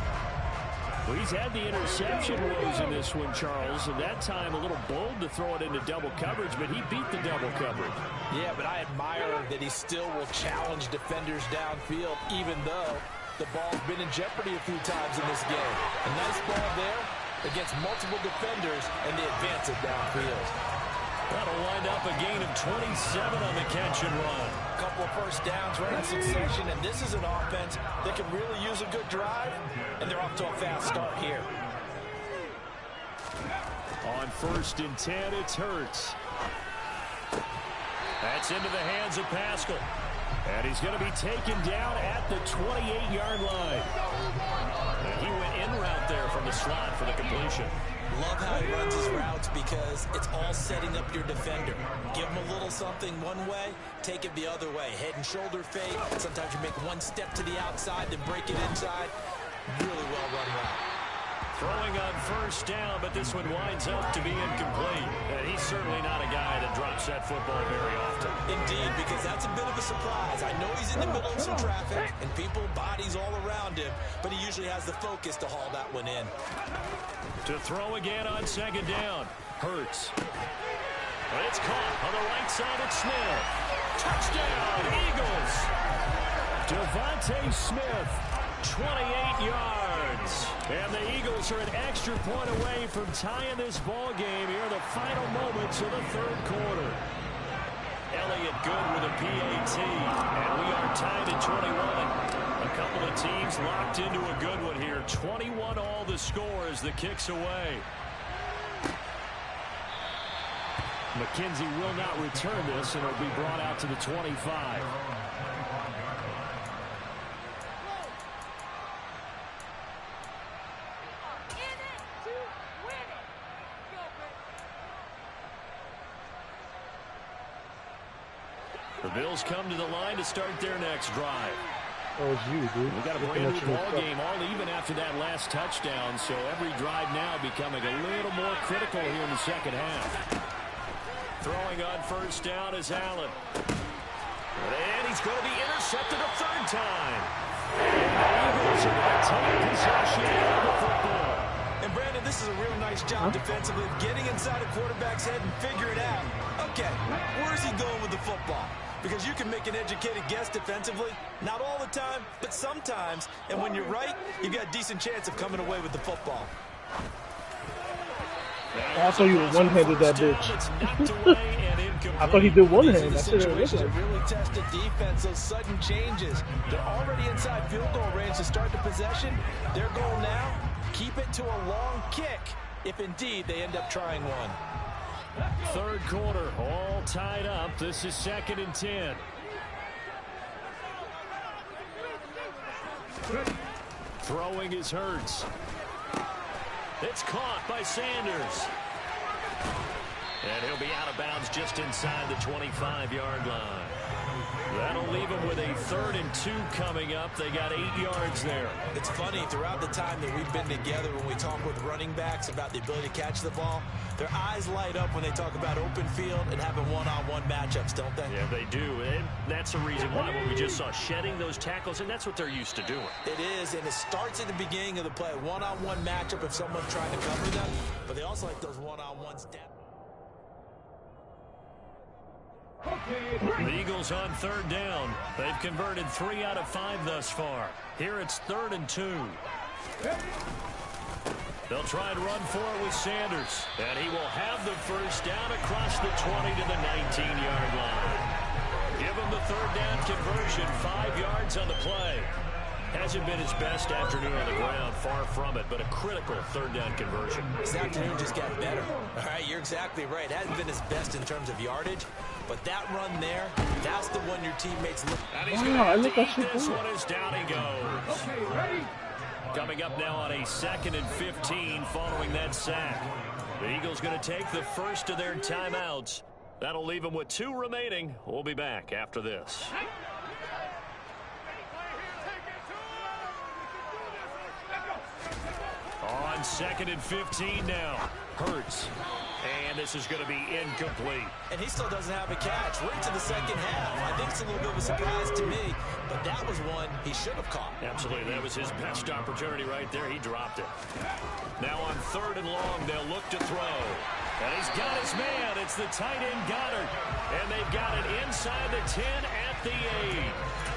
Well, he's had the interception woes in this one, Charles, and that time a little bold to throw it into double coverage, but he beat the double coverage. Yeah, but I admire that he still will challenge defenders downfield, even though the ball's been in jeopardy a few times in this game. A nice ball there against multiple defenders, and they advance it downfield. That'll wind up a gain of 27 on the catch and run. A couple of first downs right in succession, and this is an offense that can really use a good drive, and they're off to a fast start here. On 1st and 10, it's Hurts. That's into the hands of Pascal. And he's going to be taken down at the 28-yard line. And he went in route there from the slot for the completion. Love how he runs his routes because it's all setting up your defender. Give him a little something one way, take it the other way. Head and shoulder fake. Sometimes you make one step to the outside, then break it inside. Really well run route. Throwing on 1st down, but this one winds up to be incomplete. And he's certainly not a guy that drops that football very often. Indeed, because that's a bit of a surprise. I know he's in the middle of some traffic and people, bodies all around him, but he usually has the focus to haul that one in. To throw again on 2nd down. Hurts. But it's caught on the right side of Smith. Touchdown, Eagles. Devontae Smith, 28 yards. And the Eagles are an extra point away from tying this ball game here in the final moments of the 3rd quarter. Elliott good with a PAT, and we are tied at 21. A couple of teams locked into a good one here. 21 all the score as the kick's away. McKenzie will not return this, and it'll be brought out to the 25. The Bills come to the line to start their next drive. Oh, it's you, dude. We've got a brand new ball game all even after that last touchdown, so every drive now becoming a little more critical here in the 2nd half. Throwing on 1st down is Allen. And he's going to be intercepted a 3rd time. And the Eagles are going to take possession of the football. And Brandon, this is a real nice job defensively of getting inside a quarterback's head and figuring out, okay, where is he going with the football? Because you can make an educated guess defensively, not all the time, but sometimes. And when you're right, you've got a decent chance of coming away with the football. I thought you one-handed that bitch. I thought he did one hand. That's a situation to really test the defense. Those sudden changes. They're already inside field goal range to start the possession. Their goal now, keep it to a long kick, if indeed they end up trying one. 3rd quarter, all tied up. This is 2nd and 10. Throwing is Hurts. It's caught by Sanders. And he'll be out of bounds just inside the 25-yard line. That'll leave them with a 3rd and 2 coming up. They got 8 yards there. It's funny, throughout the time that we've been together, when we talk with running backs about the ability to catch the ball, their eyes light up when they talk about open field and having one-on-one matchups, don't they? Yeah, they do. And that's the reason why when we just saw shedding those tackles, and that's what they're used to doing. It is, and it starts at the beginning of the play. One-on-one matchup if someone's trying to cover them, but they also like those one-on-one steps. The Eagles on third down. They've converted 3 out of 5 thus far. Here it's 3rd and 2. They'll try and run for it with Sanders. And he will have the first down across the 20 to the 19-yard line. Give him the 3rd down conversion, 5 yards on the play. Hasn't been his best afternoon on the ground, far from it, but a critical 3rd down conversion. This afternoon just got better. All right, you're exactly right. Hasn't been his best in terms of yardage, but that run there, that's the one your teammates look. And he's going to eat this one as down he goes. Okay, ready? Coming up now on a 2nd and 15 following that sack. The Eagles going to take the first of their timeouts. That'll leave them with 2 remaining. We'll be back after this. On 2nd and 15 now. Hurts. And this is going to be incomplete. And he still doesn't have a catch. Right to the second half. I think it's a little bit of a surprise to me, but that was one he should have caught. Absolutely. That was his best opportunity right there. He dropped it. Now on 3rd and long, they'll look to throw. And he's got his man. It's the tight end Goddard. And they've got it inside the 10 at the 8.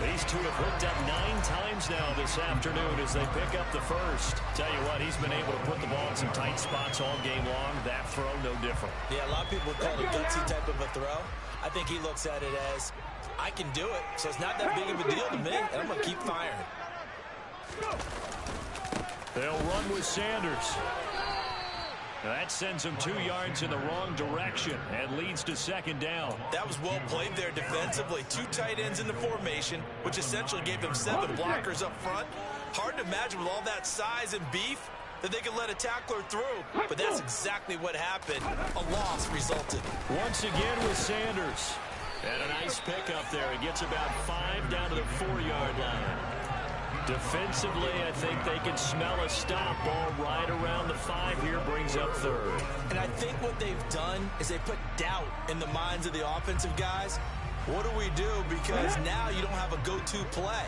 These two have hooked up 9 times now this afternoon as they pick up the first. Tell you what, he's been able to put the ball in some tight spots all game long. That throw, no different. Yeah, a lot of people call it a gutsy type of a throw. I think he looks at it as, I can do it, so it's not that big of a deal to me, and I'm going to keep firing. They'll run with Sanders. That sends him 2 yards in the wrong direction and leads to 2nd down. That was well played there defensively. 2 tight ends in the formation, which essentially gave them 7 blockers up front. Hard to imagine with all that size and beef that they could let a tackler through, but that's exactly what happened. A loss resulted. Once again with Sanders. And a nice pickup there. He gets about 5 down to the 4-yard line. Defensively, I think they can smell a stop. Ball right around the 5 here, brings up 3rd. And I think what they've done is they put doubt in the minds of the offensive guys. What do we do? Because now you don't have a go-to play.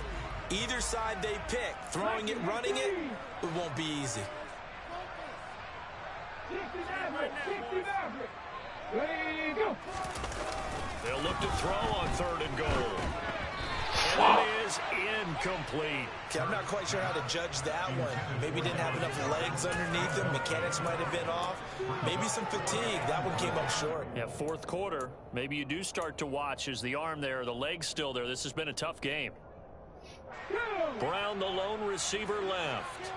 Either side they pick, throwing it, running it, it won't be easy. 60 Maverick. Ready, go. They'll look to throw on 3rd and goal. And it is incomplete. Okay, I'm not quite sure how to judge that one. Maybe didn't have enough legs underneath him. Mechanics might have been off. Maybe some fatigue. That one came up short. Yeah, 4th quarter. Maybe you do start to watch as the arm there, the leg's still there. This has been a tough game. Brown, the lone receiver, left.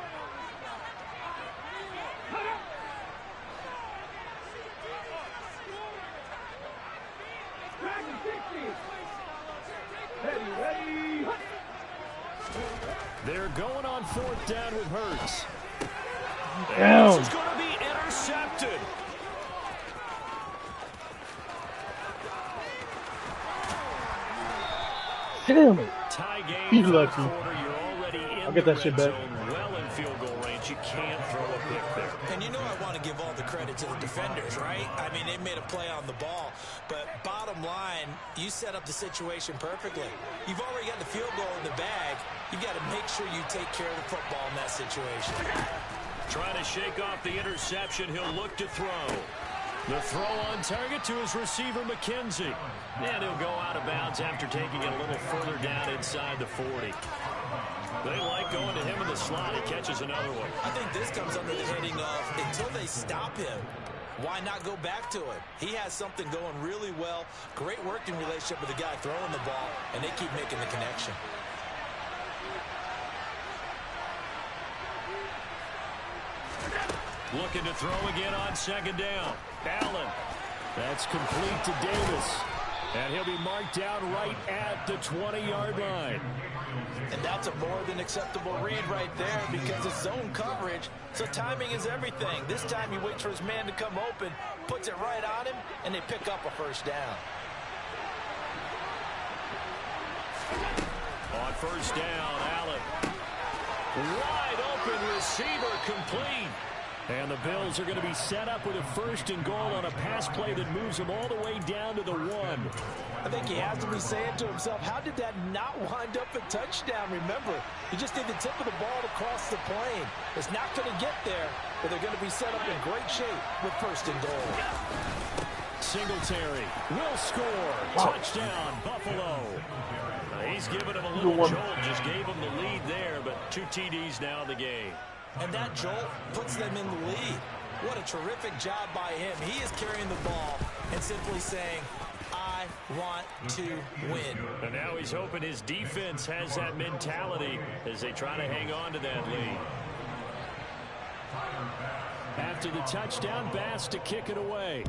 They're going on 4th down with Hurts. And this is going to be intercepted. Damn it. Tie game. He's lucky. You're already in I'll get that shit back. well in field goal range. You can't throw a pick there. And you know I want to give all the credit to the defenders, right? I mean, they made a play on the ball. But bottom line, you set up the situation perfectly. You've already got the field goal in the bag. You've got to make sure you take care of the football in that situation. Trying to shake off the interception. He'll look to throw. The throw on target to his receiver, McKenzie. And he'll go out of bounds after taking it a little further down inside the 40. They like going to him in the slot. He catches another one. I think this comes under the heading of until they stop him, why not go back to it? He has something going really well. Great working relationship with the guy throwing the ball, and they keep making the connection. Looking to throw again on 2nd down. Allen. That's complete to Davis. And he'll be marked down right at the 20-yard line. And that's a more than acceptable read right there because it's zone coverage, so timing is everything. This time he waits for his man to come open, puts it right on him, and they pick up a first down. On 1st down, Allen. Wide open receiver complete. And the Bills are going to be set up with a 1st and goal on a pass play that moves them all the way down to the 1. I think he has to be saying to himself, how did that not wind up a touchdown? Remember, he just did the tip of the ball to cross the plane. It's not going to get there, but they're going to be set up in great shape with 1st and goal. Singletary will score. Touchdown, Buffalo. He's given him a little jolt, just gave him the lead there, but 2 TDs now in the game. And that jolt puts them in the lead. What a terrific job by him. He is carrying the ball and simply saying, I want to win. And now he's hoping his defense has that mentality as they try to hang on to that lead. After the touchdown, Bass to kick it away.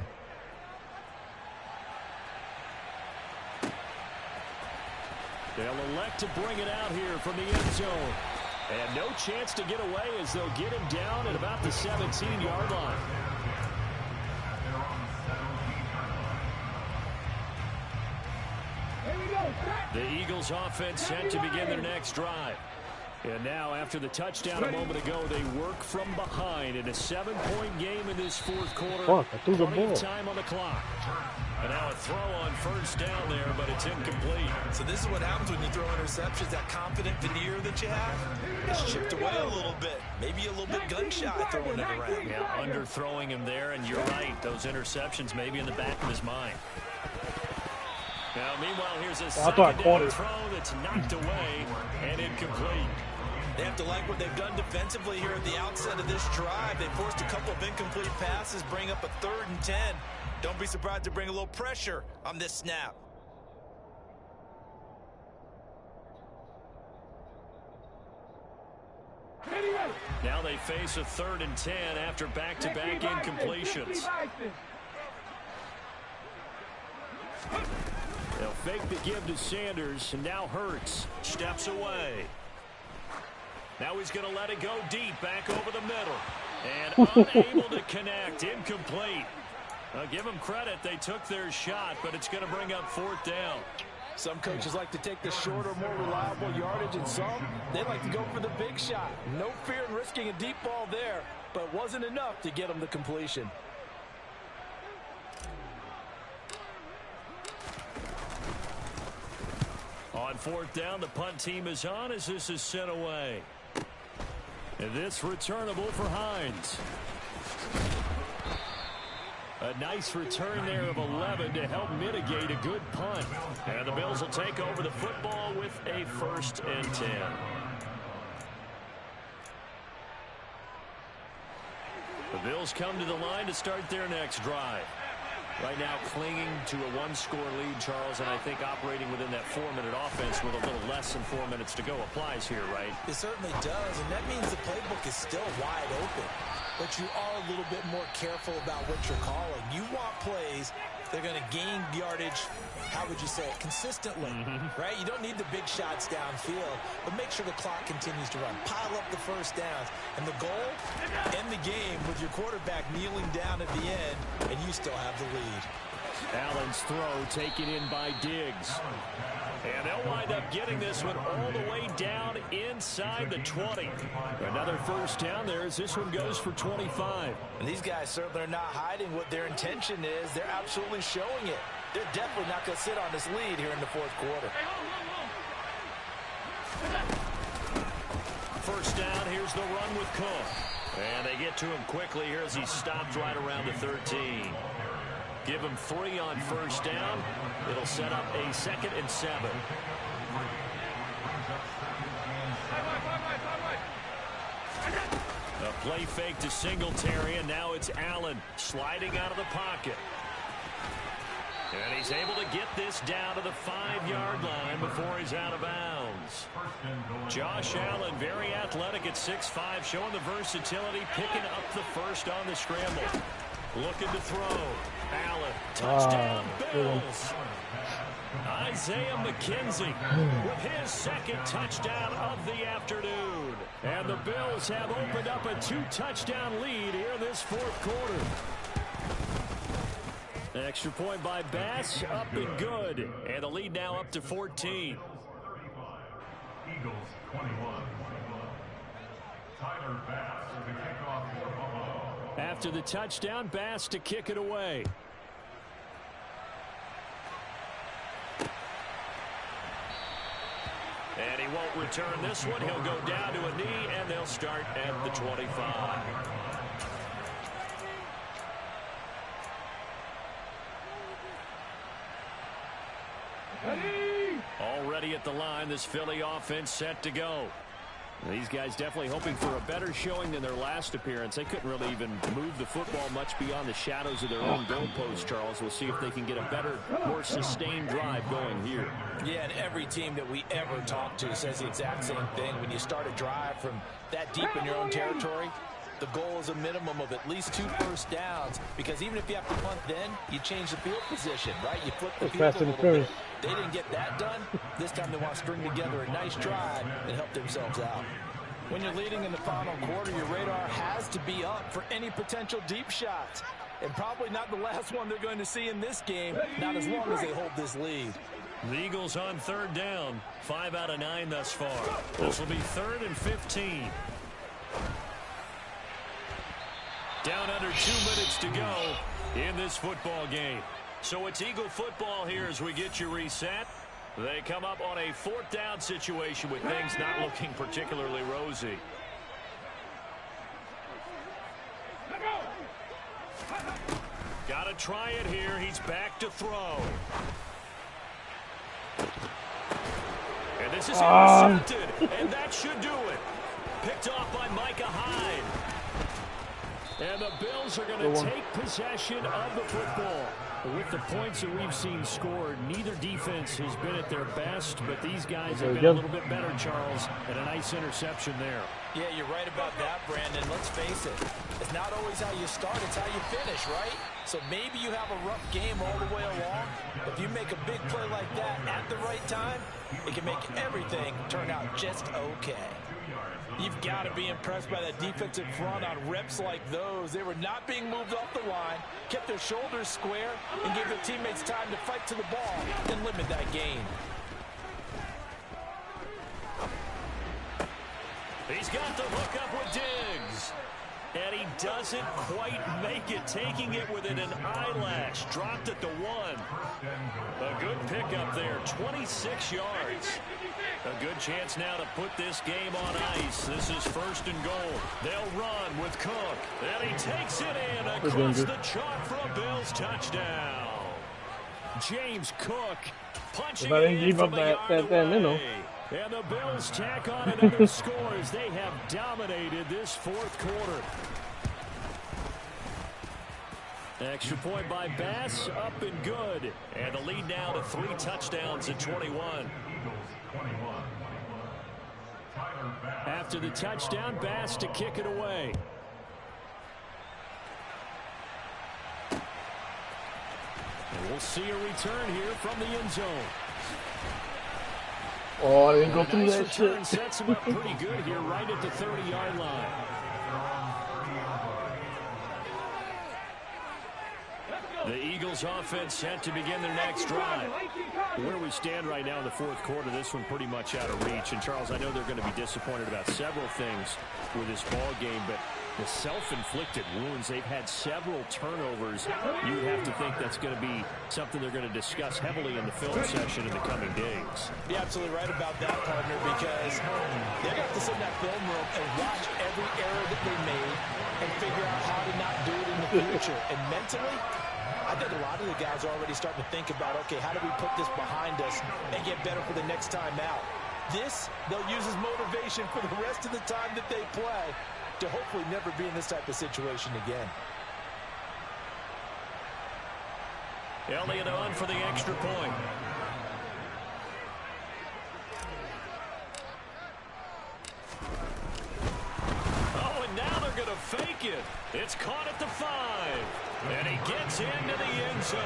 They'll elect to bring it out here from the end zone. And no chance to get away as they'll get him down at about the 17-yard line. The Eagles offense set to begin their next drive. And now, after the touchdown a moment ago, they work from behind in a 7-point game in this fourth quarter. Plenty of time on the clock. And now a throw on first down there, but it's incomplete. So this is what happens when you throw interceptions. That confident veneer that you have is chipped away a little bit. Maybe a little bit gun-shy throwing it around. Yeah, underthrowing him there, and you're right. Those interceptions may be in the back of his mind. Now, meanwhile, here's a second throw that's knocked away and incomplete. They have to like what they've done defensively here at the outset of this drive. They forced a couple of incomplete passes, bring up a 3rd and 10. Don't be surprised to bring a little pressure on this snap. Now they face a 3rd and 10 after back-to-back incompletions. They'll fake the give to Sanders, and now Hurts steps away. Now he's going to let it go deep, back over the middle. And unable to connect, incomplete. Give them credit, they took their shot, but it's going to bring up 4th down. Some coaches like to take the shorter, more reliable yardage, and some, they like to go for the big shot. No fear in risking a deep ball there, but it wasn't enough to get them the completion. On 4th down, the punt team is on as this is sent away. And this returnable for Hines. A nice return there of 11 to help mitigate a good punt. And the Bills will take over the football with a 1st and 10. The Bills come to the line to start their next drive. Right now clinging to a 1-score lead, Charles, and I think operating within that 4-minute offense with a little less than 4 minutes to go applies here, right? It certainly does, and that means the playbook is still wide open. But you are a little bit more careful about what you're calling. You want plays that are going to gain yardage, how would you say it, consistently, right? You don't need the big shots downfield, but make sure the clock continues to run. Pile up the first downs. And the goal, end the game with your quarterback kneeling down at the end, and you still have the lead. Allen's throw taken in by Diggs. And they'll wind up getting this one all the way down inside the 20. Another first down there as this one goes for 25. And these guys certainly are not hiding what their intention is. They're absolutely showing it. They're definitely not going to sit on this lead here in the 4th quarter. First down, here's the run with Cook. And they get to him quickly here as he stops right around the 13. Give him 3 on first down. It'll set up a 2nd and 7. A play fake to Singletary, and now it's Allen sliding out of the pocket. And he's able to get this down to the 5-yard line before he's out of bounds. Josh Allen, very athletic at 6'5", showing the versatility, picking up the first on the scramble. Looking to throw. Allen, touchdown, Bills. Isaiah McKenzie with his 2nd touchdown of the afternoon. And the Bills have opened up a 2-touchdown lead here in this 4th quarter. Extra point by Bass, up and good. And the lead now up to 14. Eagles 21. Tyler Bass to kick off for Buffalo. After the touchdown, Bass to kick it away. And he won't return this one. He'll go down to a knee, and they'll start at the 25. Already at the line, this Philly offense set to go. These guys definitely hoping for a better showing than their last appearance. They couldn't really even move the football much beyond the shadows of their own goalpost, Charles. We'll see if they can get a better, more sustained drive going here. Yeah, and every team that we ever talk to says the exact same thing. When you start a drive from that deep in your own territory, the goal is a minimum of at least 2 first downs, because even if you have to punt then, you change the field position, right? You flip the field a little bit. They didn't get that done. This time they want to string together a nice drive and help themselves out. When you're leading in the final quarter, your radar has to be up for any potential deep shots. And probably not the last one they're going to see in this game, not as long as they hold this lead. The Eagles on 3rd down, 5 out of 9 thus far. This will be 3rd and 15. Down under 2 minutes to go in this football game. So it's Eagle football here as we get you reset. They come up on a 4th down situation with things not looking particularly rosy. Got to try it here. He's back to throw. And this is intercepted. And that should do it. Picked off by Micah Hyde. And the Bills are going to take possession of the football. With the points that we've seen scored, neither defense has been at their best, but these guys have been a little bit better, Charles, and a nice interception there. Yeah, you're right about that, Brandon. Let's face it. It's not always how you start, it's how you finish, right? So maybe you have a rough game all the way along. If you make a big play like that at the right time, it can make everything turn out just okay. You've got to be impressed by that defensive front on reps like those. They were not being moved off the line, kept their shoulders square, and gave their teammates time to fight to the ball and limit that gain. He's got the hook up with Diggs. And he doesn't quite make it, taking it within an eyelash. Dropped at the 1. A good pickup there, 26 yards. A good chance now to put this game on ice. This is 1st and goal. They'll run with Cook. And he takes it in across the chalk for a Bills touchdown. James Cook punching it in from the yard away. And the Bills tack on another score as they have dominated this 4th quarter. Extra point by Bass, up and good. And the lead now to 3 touchdowns at 21. After the touchdown, Bass to kick it away. And we'll see a return here from the end zone. Oh, I didn't go through that return shit. Sets him up pretty good here, right at the 30-yard line. The Eagles offense set to begin their next drive. Where we stand right now in the 4th quarter, this one pretty much out of reach. And Charles, I know they're going to be disappointed about several things with this ball game, but the self-inflicted wounds, they've had several turnovers. You'd have to think that's going to be something they're going to discuss heavily in the film session in the coming days. You're absolutely right about that, partner, because they're going to have to sit in that film room and watch every error that they made and figure out how to not do it in the future. And mentally, I think a lot of the guys are already starting to think about, okay, how do we put this behind us and get better for the next time out? This, they'll use as motivation for the rest of the time that they play to hopefully never be in this type of situation again. Elliott on for the extra point. Oh, and now they're going to fake it. It's caught at the 5. And he gets into the end zone.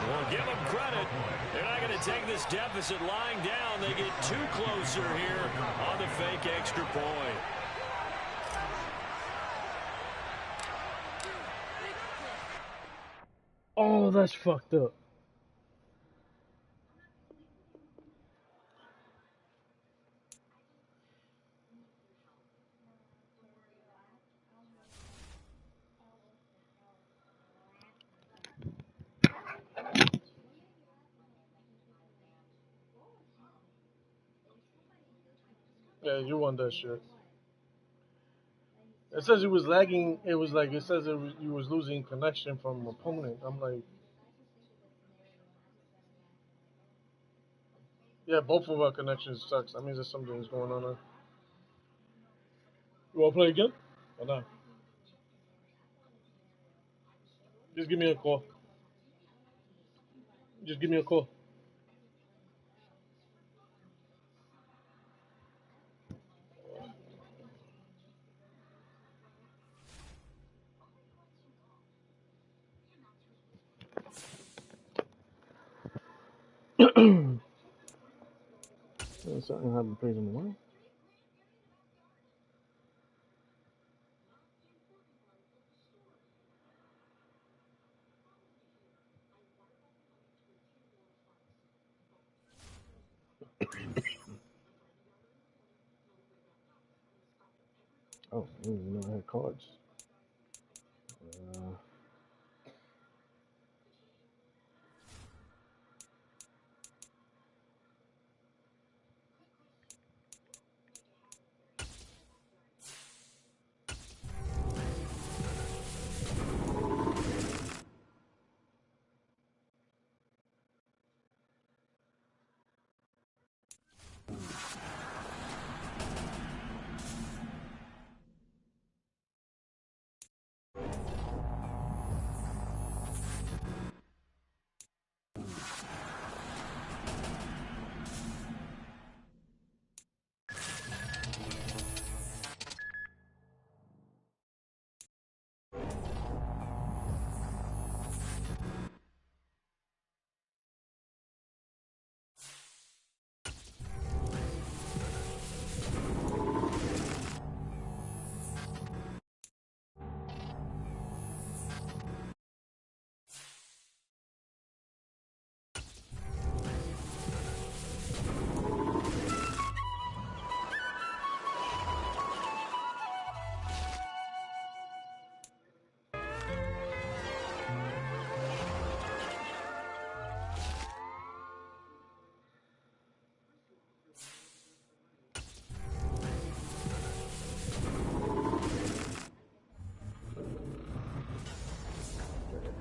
We'll give him credit. They're not going to take this deficit lying down. They get 2 closer here on the fake extra point. Oh, that's fucked up. Yeah, you won that shit. It says it was lagging. It was like, it says you was losing connection from opponent. I'm like, Yeah, both of our connections sucks. That means there's something's going on there. You want to play again? Or not? Just give me a call. Just give me a call. Something happened plays in the way. Oh, I didn't even know I had cards.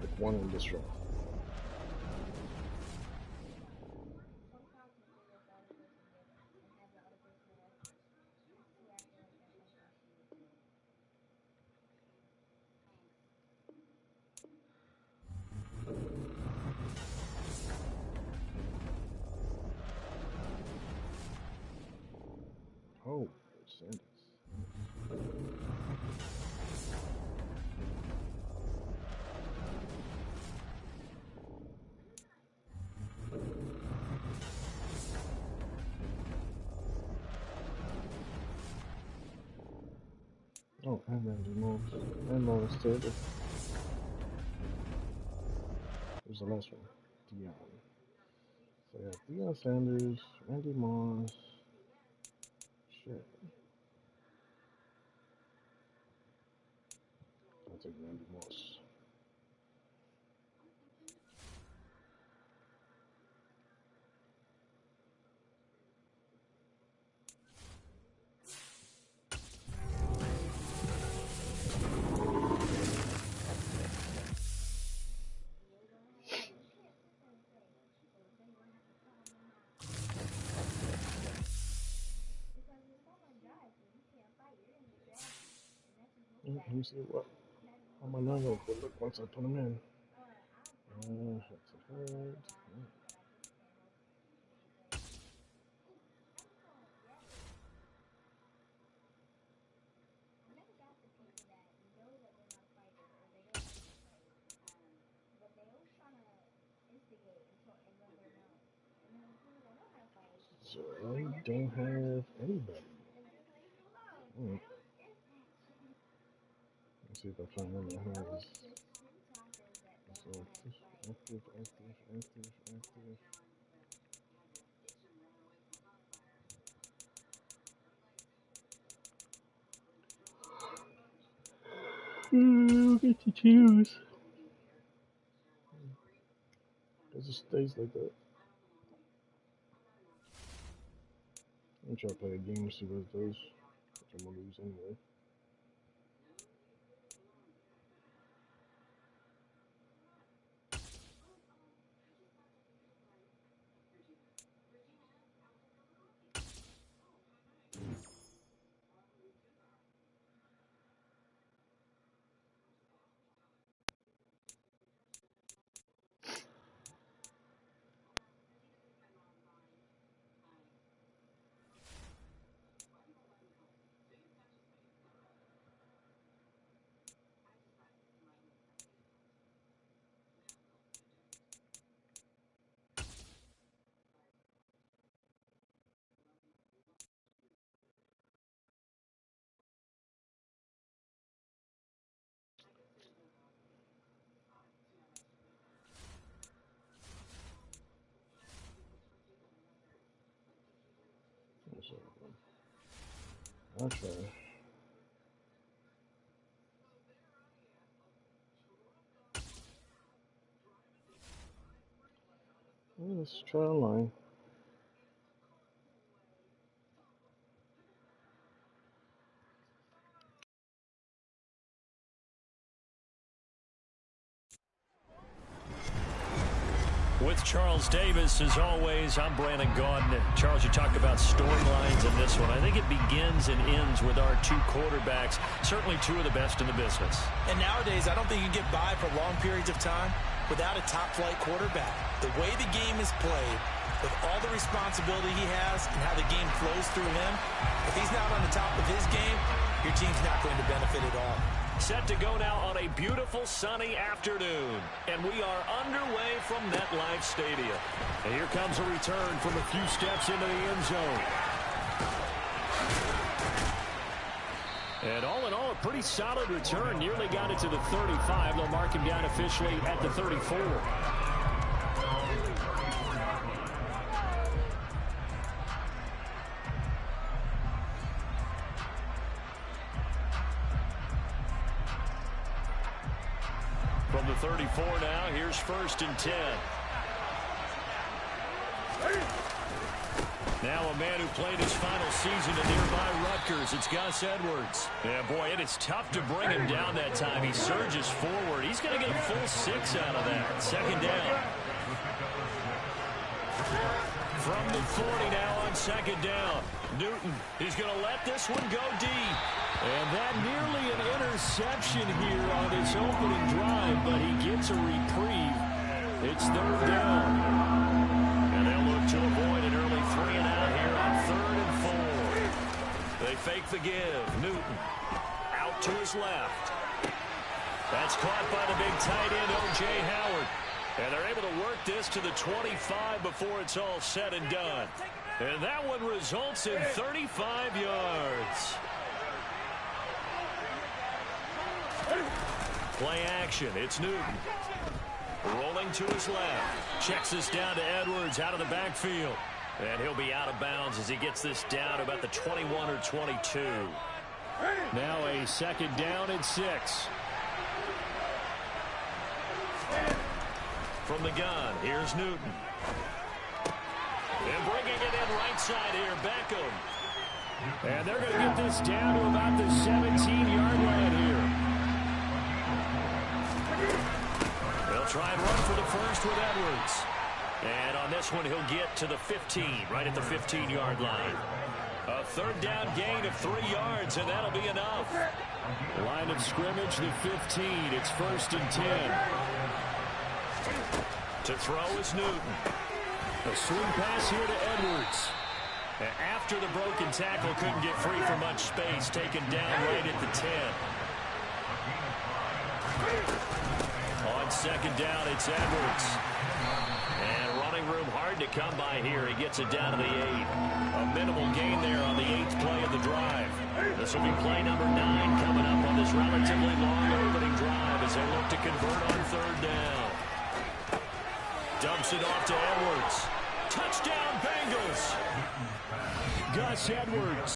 Pick one in this draw. Oh, Sanders. Oh, and Randy Moss. And Lawrence Taylor. Who's the last one? Deion. So yeah, Deion Sanders, Randy Moss. Shit. I'll take Randy Moss. Let me see what. How my numbers will look once I put them in. That's a hurt. So I don't have anybody. Let's see if I find one that has. So active. Get to choose. It just stays like that. I'm trying to play a game and see what it does. Which I'm gonna lose anyway. Okay. Let's try a line. With Charles Davis, as always, I'm Brandon Gaudin. Charles, you talked about storylines in this one. I think it begins and ends with our two quarterbacks, certainly two of the best in the business. And nowadays, I don't think you can get by for long periods of time without a top-flight quarterback. The way the game is played, with all the responsibility he has and how the game flows through him, if he's not on the top of his game, your team's not going to benefit at all. Set to go now on a beautiful sunny afternoon. And we are underway from MetLife Stadium. And here comes a return from a few steps into the end zone. And all in all, a pretty solid return. Nearly got it to the 35. They'll mark him down officially at the 34. From the 34 now, here's 1st and 10. Now a man who played his final season at nearby Rutgers. It's Gus Edwards. Yeah, boy, it is tough to bring him down that time. He surges forward. He's going to get a full 6 out of that. 2nd down. From the 40 now on 2nd down. Newton, he's going to let this one go deep. And that nearly an interception here on his opening drive, but he gets a reprieve. It's 3rd down. And they'll look to avoid an early 3-and-out here on 3rd and 4. They fake the give. Newton out to his left. That's caught by the big tight end, O.J. Howard. And they're able to work this to the 25 before it's all said and done. And that one results in 35 yards. Play action. It's Newton. Rolling to his left. Checks this down to Edwards out of the backfield. And he'll be out of bounds as he gets this down to about the 21 or 22. Now a 2nd down and 6. From the gun, here's Newton. And bringing it in right side here, Beckham. And they're going to get this down to about the 17-yard line here. They'll try and run for the first with Edwards. And on this one, he'll get to the 15, right at the 15-yard line. A 3rd down gain of 3 yards, and that'll be enough. Line of scrimmage, the 15. It's 1st and 10. To throw is Newton. A swing pass here to Edwards. After the broken tackle, couldn't get free for much space, taken down right at the 10. On 2nd down, it's Edwards. And running room hard to come by here. He gets it down to the 8. A minimal gain there on the 8th play of the drive. This will be play number 9 coming up on this relatively long opening drive as they look to convert on 3rd down. Dumps it off to Edwards. Touchdown, Bengals! Gus Edwards.